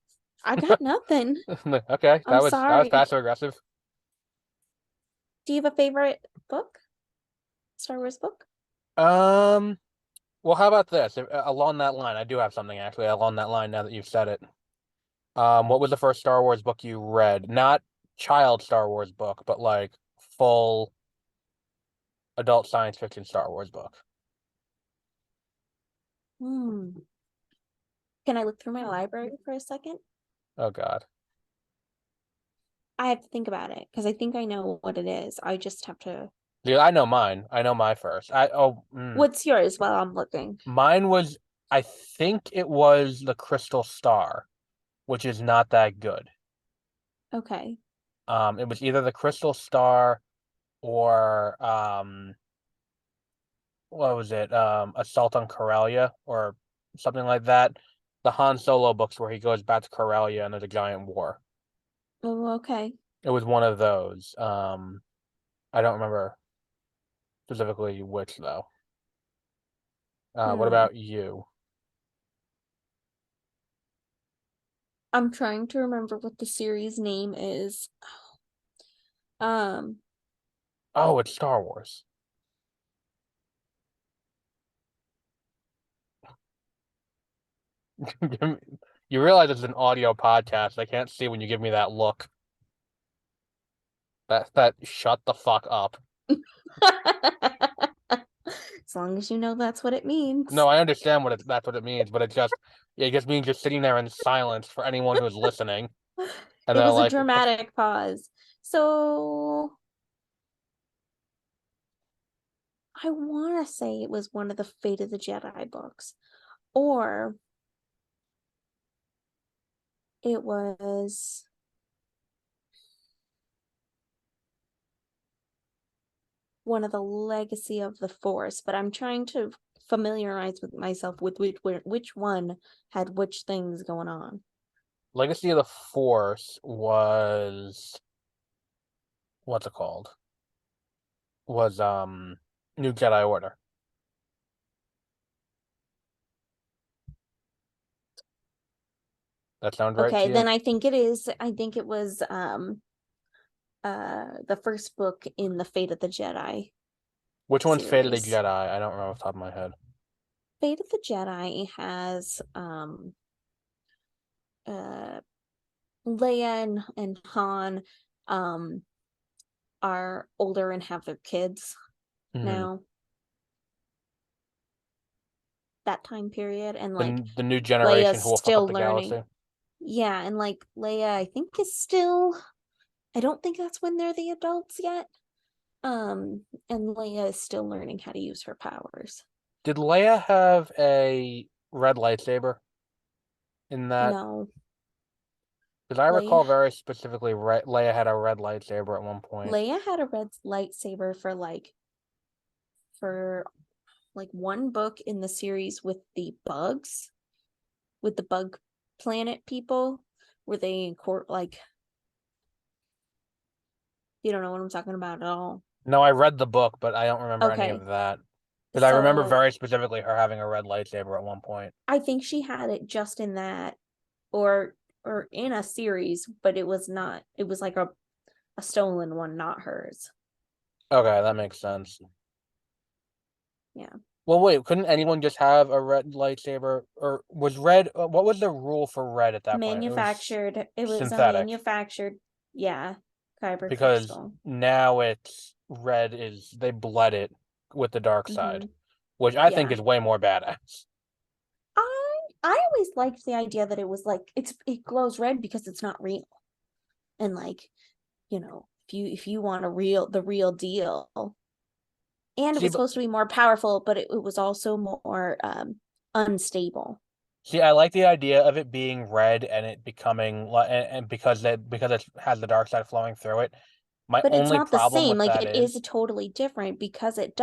Speaker 2: I got nothing.
Speaker 1: Okay,
Speaker 2: I'm
Speaker 1: that was
Speaker 2: sorry.
Speaker 1: passive aggressive.
Speaker 2: Do you have a favorite book? Star Wars book?
Speaker 1: Um, well, how about this? Along that line, I do have something actually along that line now that you've said it. What was the first Star Wars book you read? Not child Star Wars book, but like full adult science fiction Star Wars book.
Speaker 2: Hmm. Can I look through my library for a second?
Speaker 1: Oh God.
Speaker 2: I have to think about it because I think I know what it is. I just have to.
Speaker 1: Yeah, I know mine. I know my first.
Speaker 2: What's yours while I'm looking?
Speaker 1: Mine was I think it was the Crystal Star, which is not that good.
Speaker 2: Okay.
Speaker 1: It was either the Crystal Star or what was it? Assault on Corellia or something like that. The Han Solo books where he goes back to Corellia and there's a giant war.
Speaker 2: Oh, okay.
Speaker 1: It was one of those. I don't remember specifically which though. What
Speaker 2: Hmm.
Speaker 1: about you?
Speaker 2: I'm trying to remember what the series name is. Um,
Speaker 1: Oh, it's Star Wars. You realize it's an audio podcast. I can't see when you give me that look. That shut the fuck up.
Speaker 2: As long as you know that's what it means.
Speaker 1: No, I understand that's what it means, but it just means you're sitting there in silence for anyone who's listening, and
Speaker 2: It
Speaker 1: they're
Speaker 2: was a
Speaker 1: like, "What the f-"
Speaker 2: dramatic pause. So I want to say it was one of the Fate of the Jedi books, or it was one of the Legacy of the Force, but I'm trying to familiarize with myself with which one had which things going on.
Speaker 1: Legacy of the Force was what's it called? Was New Jedi Order. That sounds right
Speaker 2: Okay,
Speaker 1: to you?
Speaker 2: then I think it is. I think it was the first book in the Fate of the Jedi
Speaker 1: Which one's Fate of the
Speaker 2: series.
Speaker 1: Jedi? I don't remember off the top of my head.
Speaker 2: Fate of the Jedi has uh Leia and Han um are older and have their kids
Speaker 1: Hmm.
Speaker 2: now, that time period, and like
Speaker 1: The new generation
Speaker 2: Leia's
Speaker 1: who will fuck up
Speaker 2: still
Speaker 1: the
Speaker 2: learning.
Speaker 1: galaxy.
Speaker 2: Yeah, and like Leia I think is still, I don't think that's when they're the adults yet. And Leia is still learning how to use her powers.
Speaker 1: Did Leia have a red lightsaber in that?
Speaker 2: No,
Speaker 1: Because I
Speaker 2: Leia
Speaker 1: recall very specifically, Leia had a red lightsaber at one point.
Speaker 2: Leia had a red lightsaber for like one book in the series with the bugs, with the bug planet people, where they court like, you don't know what I'm talking about at all.
Speaker 1: No, I read the book, but I don't remember any
Speaker 2: Okay,
Speaker 1: of that. Because I remember
Speaker 2: so
Speaker 1: very specifically her having a red lightsaber at one point.
Speaker 2: I think she had it just in that, or in a series, but it was not. It was like a stolen one, not hers.
Speaker 1: Okay, that makes sense.
Speaker 2: Yeah,
Speaker 1: Well, wait, couldn't anyone just have a red lightsaber? Or was red, what was the rule for red at that point? It was
Speaker 2: manufactured. It was a
Speaker 1: synthetic.
Speaker 2: manufactured. Yeah, kyber
Speaker 1: Because
Speaker 2: crystal.
Speaker 1: now it's red is, they bled it with the dark
Speaker 2: Mm-hmm.
Speaker 1: side, which I think
Speaker 2: Yeah,
Speaker 1: is way more badass.
Speaker 2: I always liked the idea that it was like it glows red because it's not real, and like, if you want the real deal, and it
Speaker 1: See,
Speaker 2: was
Speaker 1: but
Speaker 2: supposed to be more powerful, but it was also more unstable.
Speaker 1: See, I like the idea of it being red and it becoming and because it has the dark side flowing through it. My
Speaker 2: But it's
Speaker 1: only
Speaker 2: not the
Speaker 1: problem
Speaker 2: same.
Speaker 1: with
Speaker 2: Like
Speaker 1: that
Speaker 2: it is
Speaker 1: is,
Speaker 2: totally different because it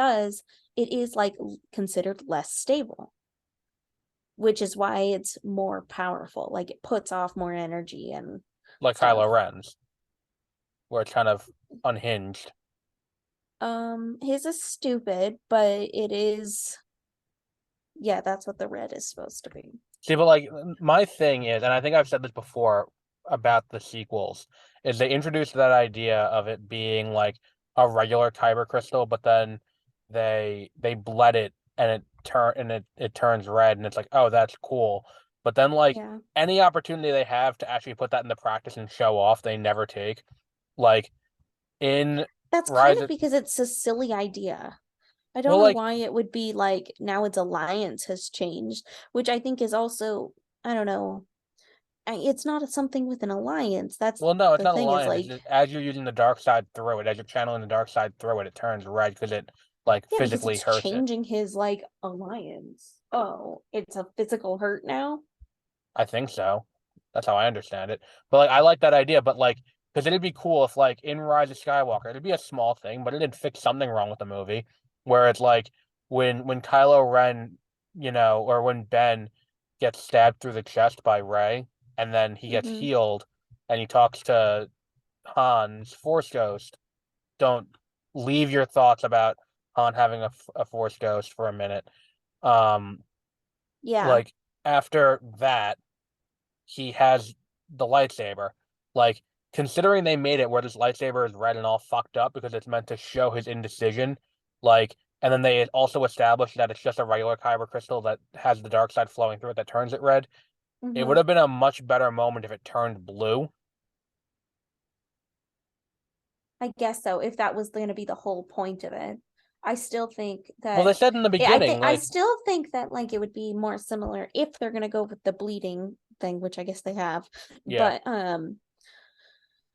Speaker 2: is like considered less stable, which is why it's more powerful. Like it puts off more energy and
Speaker 1: like
Speaker 2: stuff.
Speaker 1: Kylo Ren's, where it's kind of unhinged.
Speaker 2: His is stupid, but it is, yeah, that's what the red is supposed to be.
Speaker 1: See, but like my thing is, and I think I've said this before about the sequels, is they introduced that idea of it being like a regular kyber crystal, but then they bled it and it turns red, and it's like, oh, that's cool. But then like
Speaker 2: Yeah.
Speaker 1: any opportunity they have to actually put that into practice and show off, they never take. Like in
Speaker 2: That's kind
Speaker 1: Rise
Speaker 2: of
Speaker 1: of,
Speaker 2: because it's a silly idea. I don't
Speaker 1: well,
Speaker 2: know
Speaker 1: like,
Speaker 2: why it would be like now its alliance has changed, which I think is also, I don't know. It's not something with an alliance. That's
Speaker 1: well, no, it's
Speaker 2: the
Speaker 1: not
Speaker 2: thing is
Speaker 1: alliance. It's
Speaker 2: like,
Speaker 1: just as you're using the dark side through it, as you're channeling the dark side through it, it turns red because it like
Speaker 2: yeah, because
Speaker 1: physically
Speaker 2: it's
Speaker 1: hurts it.
Speaker 2: changing his like alliance. Oh, it's a physical hurt now?
Speaker 1: I think so. That's how I understand it. But like I like that idea, but like because it'd be cool if like in Rise of Skywalker, it'd be a small thing, but it'd fix something wrong with the movie. Where it's like when Kylo Ren, or when Ben gets stabbed through the chest by Rey, and then he gets
Speaker 2: Mm-hmm.
Speaker 1: healed and he talks to Han's Force Ghost. Don't leave your thoughts about Han having a Force Ghost for a minute. Um,
Speaker 2: Yeah.
Speaker 1: like after that he has the lightsaber. Like, considering they made it where this lightsaber is red and all fucked up because it's meant to show his indecision, like, and then they also established that it's just a regular kyber crystal that has the dark side flowing through it that turns it red. It would
Speaker 2: Mm-hmm.
Speaker 1: have been a much better moment if it turned blue.
Speaker 2: I guess so, if that was going to be the whole point of it. I still think
Speaker 1: Well, they
Speaker 2: that
Speaker 1: said in the
Speaker 2: I
Speaker 1: beginning,
Speaker 2: think I
Speaker 1: like,
Speaker 2: still think that like it would be more similar if they're gonna go with the bleeding thing, which I guess they have,
Speaker 1: yeah,
Speaker 2: but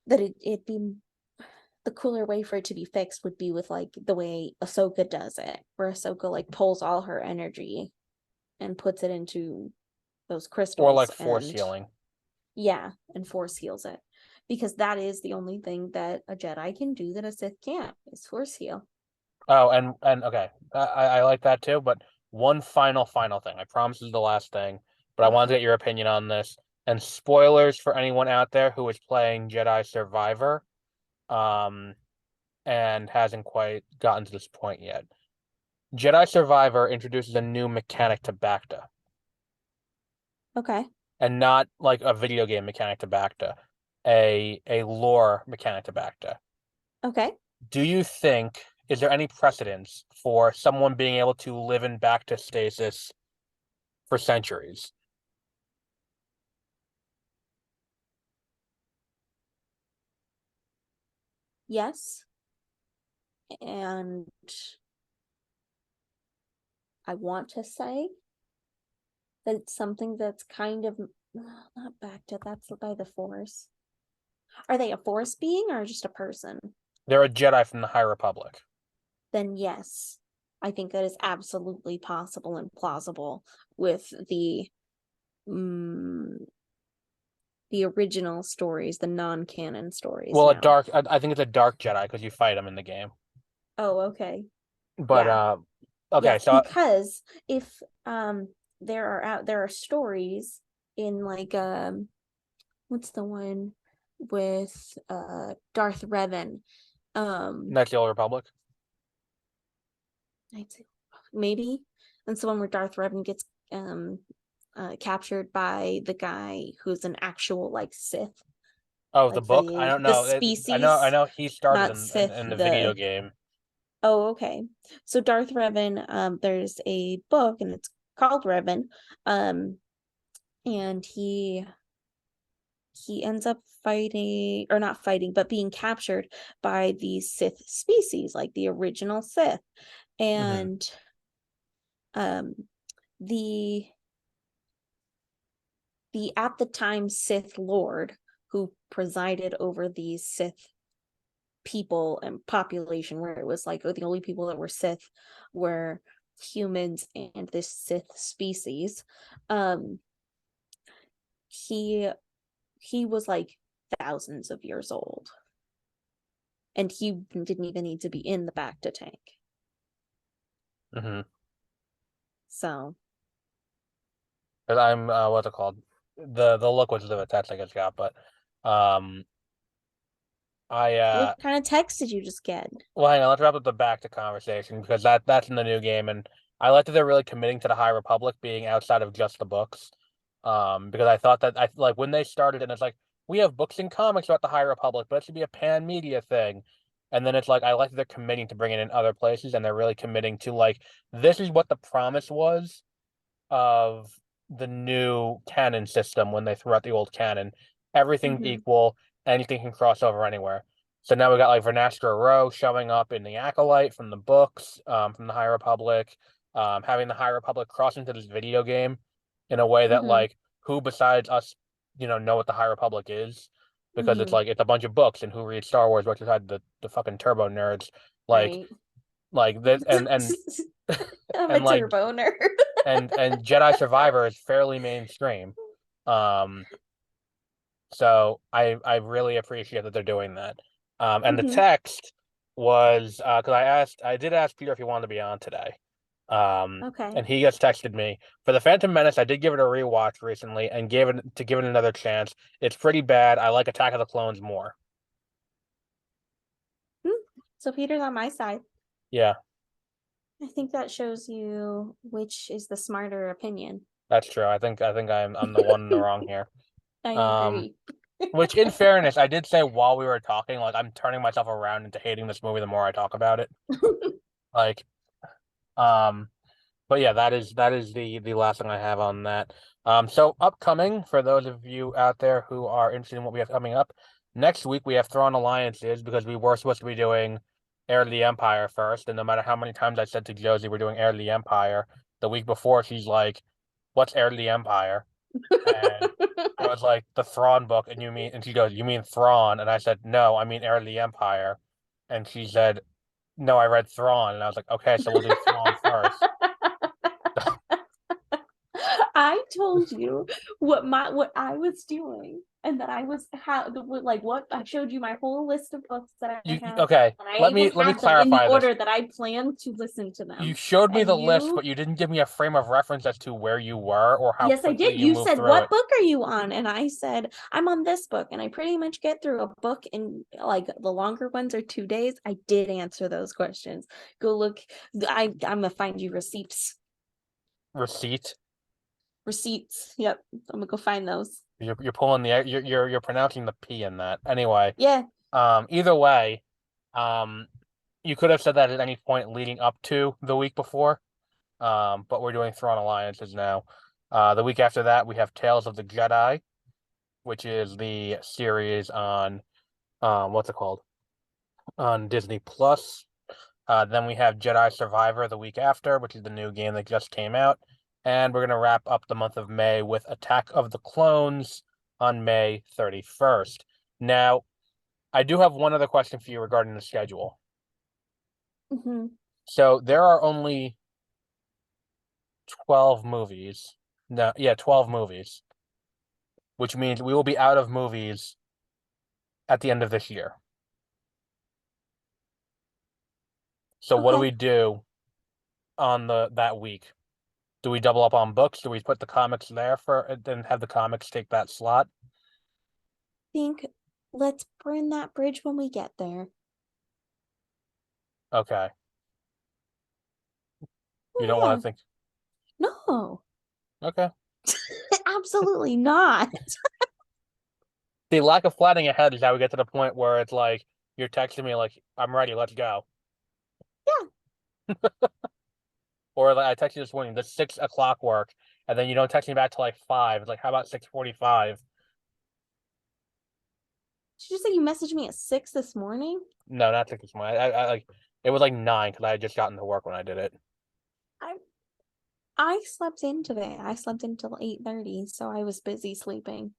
Speaker 2: that it'd be the cooler way for it to be fixed would be with like the way Ahsoka does it, where Ahsoka like pulls all her energy and puts it into those
Speaker 1: or
Speaker 2: crystals
Speaker 1: like force
Speaker 2: and
Speaker 1: healing.
Speaker 2: yeah, and force heals it. Because that is the only thing that a Jedi can do that a Sith can't is force heal.
Speaker 1: Oh, and okay, I like that too. But one final thing. I promise this is the last thing, but I wanted to get your opinion on this. And spoilers for anyone out there who is playing Jedi Survivor, um, and hasn't quite gotten to this point yet. Jedi Survivor introduces a new mechanic to Bacta,
Speaker 2: Okay.
Speaker 1: and not like a video game mechanic to Bacta, a lore mechanic to Bacta.
Speaker 2: Okay.
Speaker 1: Do you think is there any precedence for someone being able to live in Bacta stasis for centuries?
Speaker 2: Yes. And I want to say that it's something that's kind of not back to that's by the Force. Are they a Force being or just a person?
Speaker 1: They're a Jedi from the High Republic.
Speaker 2: Then yes, I think that is absolutely possible and plausible with mm, the original stories, the non-canon stories
Speaker 1: Well, a
Speaker 2: now.
Speaker 1: dark. I think it's a dark Jedi because you fight them in the game.
Speaker 2: Oh, okay.
Speaker 1: But
Speaker 2: Yeah.
Speaker 1: okay.
Speaker 2: Yes,
Speaker 1: So
Speaker 2: because if there are stories in like what's the one with Darth Revan?
Speaker 1: that's the Old Republic.
Speaker 2: I'd say maybe. And so one where Darth Revan gets captured by the guy who's an actual like Sith,
Speaker 1: Oh, the
Speaker 2: like
Speaker 1: book. I don't
Speaker 2: the
Speaker 1: know. I know. I
Speaker 2: species,
Speaker 1: know he started
Speaker 2: not
Speaker 1: in
Speaker 2: Sith,
Speaker 1: in the video
Speaker 2: the
Speaker 1: game.
Speaker 2: oh, okay. So Darth Revan, there's a book and it's called Revan. Um, and he ends up fighting or not fighting but being captured by these Sith species like the original Sith
Speaker 1: Hmm.
Speaker 2: and um the the at the time Sith Lord who presided over these Sith people and population where it was like the only people that were Sith were humans and this Sith species. um he he was like thousands of years old and he didn't even need to be in the Bacta tank.
Speaker 1: Hmm.
Speaker 2: So
Speaker 1: Because I'm what's it called? The liquids of attached I just got, but um, I
Speaker 2: what kind of text did you just get?
Speaker 1: well, hang on. Let's wrap up the back to conversation because that's in the new game, and I like that they're really committing to the High Republic being outside of just the books. Because I thought that I like when they started, and it's like we have books and comics about the High Republic, but it should be a pan media thing. And then it's like I like that they're committing to bringing in other places, and they're really committing to like this is what the promise was of the new canon system when they threw out the old canon. Everything's
Speaker 2: Mm-hmm.
Speaker 1: equal, anything can cross over anywhere. So now we got like Vernastra Row showing up in the Acolyte from the books, from the High Republic, having the High Republic cross into this video game in a way that
Speaker 2: Mm-hmm.
Speaker 1: like who besides us, know what the High Republic is, because it's
Speaker 2: Mm-hmm.
Speaker 1: like it's a bunch of books and who reads Star Wars, which is the fucking turbo nerds, like
Speaker 2: Right.
Speaker 1: like this
Speaker 2: I'm a
Speaker 1: and like
Speaker 2: turbo nerd.
Speaker 1: and Jedi Survivor is fairly mainstream. Um, so I really appreciate that they're doing that. And the
Speaker 2: Mm-hmm.
Speaker 1: text was because I did ask Peter if he wanted to be on today.
Speaker 2: Okay.
Speaker 1: And he just texted me for the Phantom Menace. I did give it a rewatch recently and give it another chance. It's pretty bad. I like Attack of the Clones more.
Speaker 2: Hmm. So Peter's on my side.
Speaker 1: Yeah,
Speaker 2: I think that shows you which is the smarter opinion.
Speaker 1: that's true. I think I'm the one in the wrong here.
Speaker 2: I
Speaker 1: Um,
Speaker 2: agree.
Speaker 1: which in fairness, I did say while we were talking, like I'm turning myself around into hating this movie the more I talk about it. Like, um, but yeah, that is the last thing I have on that. So upcoming for those of you out there who are interested in what we have coming up, next week we have Thrawn Alliances because we were supposed to be doing Heir of the Empire first, and no matter how many times I said to Josie we're doing Heir of the Empire, the week before she's like, "What's Heir of the Empire?" And I was like, "The Thrawn book," and she goes, "You mean Thrawn?" And I said, "No, I mean Heir of the Empire." And she said, "No, I read Thrawn," and I was like, "Okay, so we'll do Thrawn first."
Speaker 2: I told you what I was doing, and that I was like what I showed you my whole list of books that I had,
Speaker 1: Okay?
Speaker 2: and I
Speaker 1: Let
Speaker 2: even
Speaker 1: me
Speaker 2: had them in the
Speaker 1: clarify this.
Speaker 2: order that I planned to listen to
Speaker 1: You
Speaker 2: them.
Speaker 1: showed me
Speaker 2: And
Speaker 1: the list,
Speaker 2: you,
Speaker 1: but you didn't give me a frame of reference as to where you were or how
Speaker 2: yes, I
Speaker 1: quickly
Speaker 2: did.
Speaker 1: you
Speaker 2: You
Speaker 1: moved
Speaker 2: said,
Speaker 1: through
Speaker 2: "What
Speaker 1: it.
Speaker 2: book are you on?" And I said, "I'm on this book." And I pretty much get through a book in like the longer ones are 2 days. I did answer those questions. Go look. I'm gonna find you receipts.
Speaker 1: Receipt.
Speaker 2: Receipts. Yep. I'm gonna go find those.
Speaker 1: You're pulling the you're pronouncing the P in that. Anyway,
Speaker 2: Yeah.
Speaker 1: either way, um, you could have said that at any point leading up to the week before. But we're doing Thrawn Alliances now. The week after that, we have Tales of the Jedi, which is the series on what's it called? On Disney Plus. Then we have Jedi Survivor the week after, which is the new game that just came out. And we're going to wrap up the month of May with Attack of the Clones on May 31st. Now, I do have one other question for you regarding the schedule.
Speaker 2: Mm-hmm.
Speaker 1: So there are only 12 movies. No, yeah, 12 movies, which means we will be out of movies at the end of this year. So what do
Speaker 2: Okay.
Speaker 1: we do on that week? Do we double up on books? Do we put the comics there for and have the comics take that slot?
Speaker 2: Think let's burn that bridge when we get there.
Speaker 1: Okay. You don't want
Speaker 2: Yeah.
Speaker 1: to think.
Speaker 2: No.
Speaker 1: Okay.
Speaker 2: Absolutely not.
Speaker 1: The lack of planning ahead is how we get to the point where it's like you're texting me like, "I'm ready, let's go."
Speaker 2: Yeah.
Speaker 1: Or like I text you this morning, the 6 o'clock work, and then you don't text me back till like 5. It's like, how about 6:45?
Speaker 2: Did you say you messaged me at 6 this morning?
Speaker 1: No, not 6 this morning. I like it was like 9 because I had just gotten to work when I did it.
Speaker 2: I I slept in today. I slept until 8:30, so I was busy sleeping.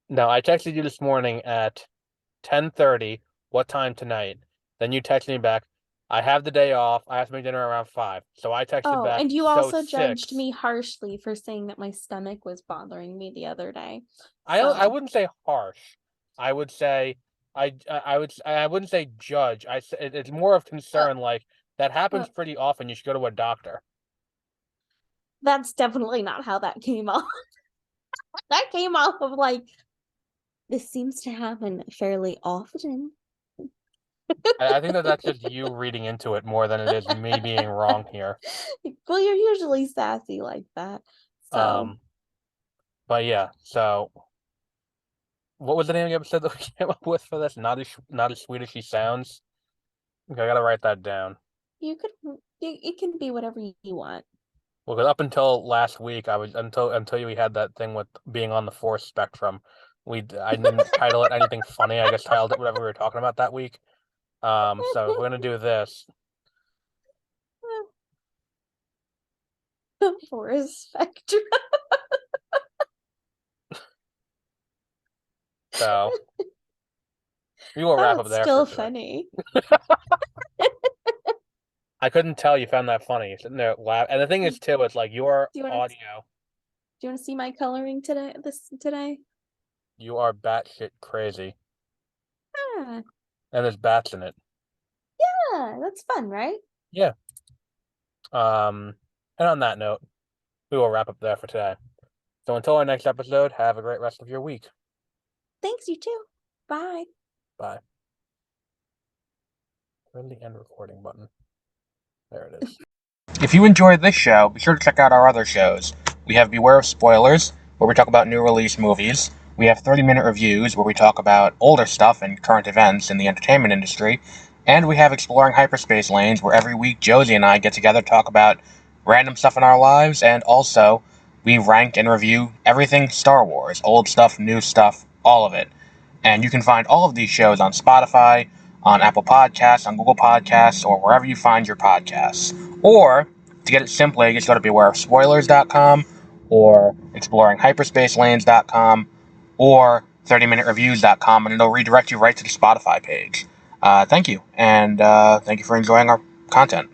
Speaker 1: No, I texted you this morning at 10:30. What time tonight? Then you texted me back. I have the day off. I have to make dinner around 5. So I texted
Speaker 2: Oh,
Speaker 1: back.
Speaker 2: and you
Speaker 1: So
Speaker 2: also judged
Speaker 1: 6.
Speaker 2: me harshly for saying that my stomach was bothering me the other day.
Speaker 1: I
Speaker 2: So,
Speaker 1: wouldn't say harsh. I would say I wouldn't say judge. It's more of
Speaker 2: uh,
Speaker 1: concern. Like that
Speaker 2: uh,
Speaker 1: happens pretty often. You should go to a doctor.
Speaker 2: that's definitely not how that came off. That came off of like, this seems to happen fairly often.
Speaker 1: I think that that's just you reading into it more than it is me being wrong here.
Speaker 2: Well, you're usually sassy like that. So,
Speaker 1: Um, but yeah. So what was the name of the episode that we came up with for this? Not as sweet as she sounds. Okay, I gotta write that down.
Speaker 2: you could, it can be whatever you want.
Speaker 1: Well, 'cause up until last week, I was until we had that thing with being on the Force spectrum. I didn't title it anything funny. I just titled it whatever we were talking about that week. So we're gonna do this.
Speaker 2: For a spectrum.
Speaker 1: So we will wrap up
Speaker 2: That's
Speaker 1: there for
Speaker 2: still
Speaker 1: today.
Speaker 2: funny.
Speaker 1: I couldn't tell you found that funny. Sitting there laugh, and the thing
Speaker 2: Do
Speaker 1: is too, it's like your
Speaker 2: you want to
Speaker 1: audio,
Speaker 2: see my coloring today? This today?
Speaker 1: you are batshit crazy,
Speaker 2: Yeah,
Speaker 1: and there's bats in it.
Speaker 2: yeah, that's fun, right?
Speaker 1: Yeah. And on that note, we will wrap up there for today. So until our next episode, have a great rest of your week.
Speaker 2: Thanks, you too. Bye.
Speaker 1: Bye. Where's the end recording button? There it is. If you enjoyed this show, be sure to check out our other shows. We have Beware of Spoilers, where we talk about new release movies. We have 30-minute reviews, where we talk about older stuff and current events in the entertainment industry. And we have Exploring Hyperspace Lanes, where every week Josie and I get together to talk about random stuff in our lives, and also we rank and review everything Star Wars, old stuff, new stuff, all of it. And you can find all of these shows on Spotify, on Apple Podcasts, on Google Podcasts, or wherever you find your podcasts. Or, to get it simply, just go to bewareofspoilers.com or exploringhyperspacelanes.com or 30minutereviews.com, and it'll redirect you right to the Spotify page. Thank you, and thank you for enjoying our content.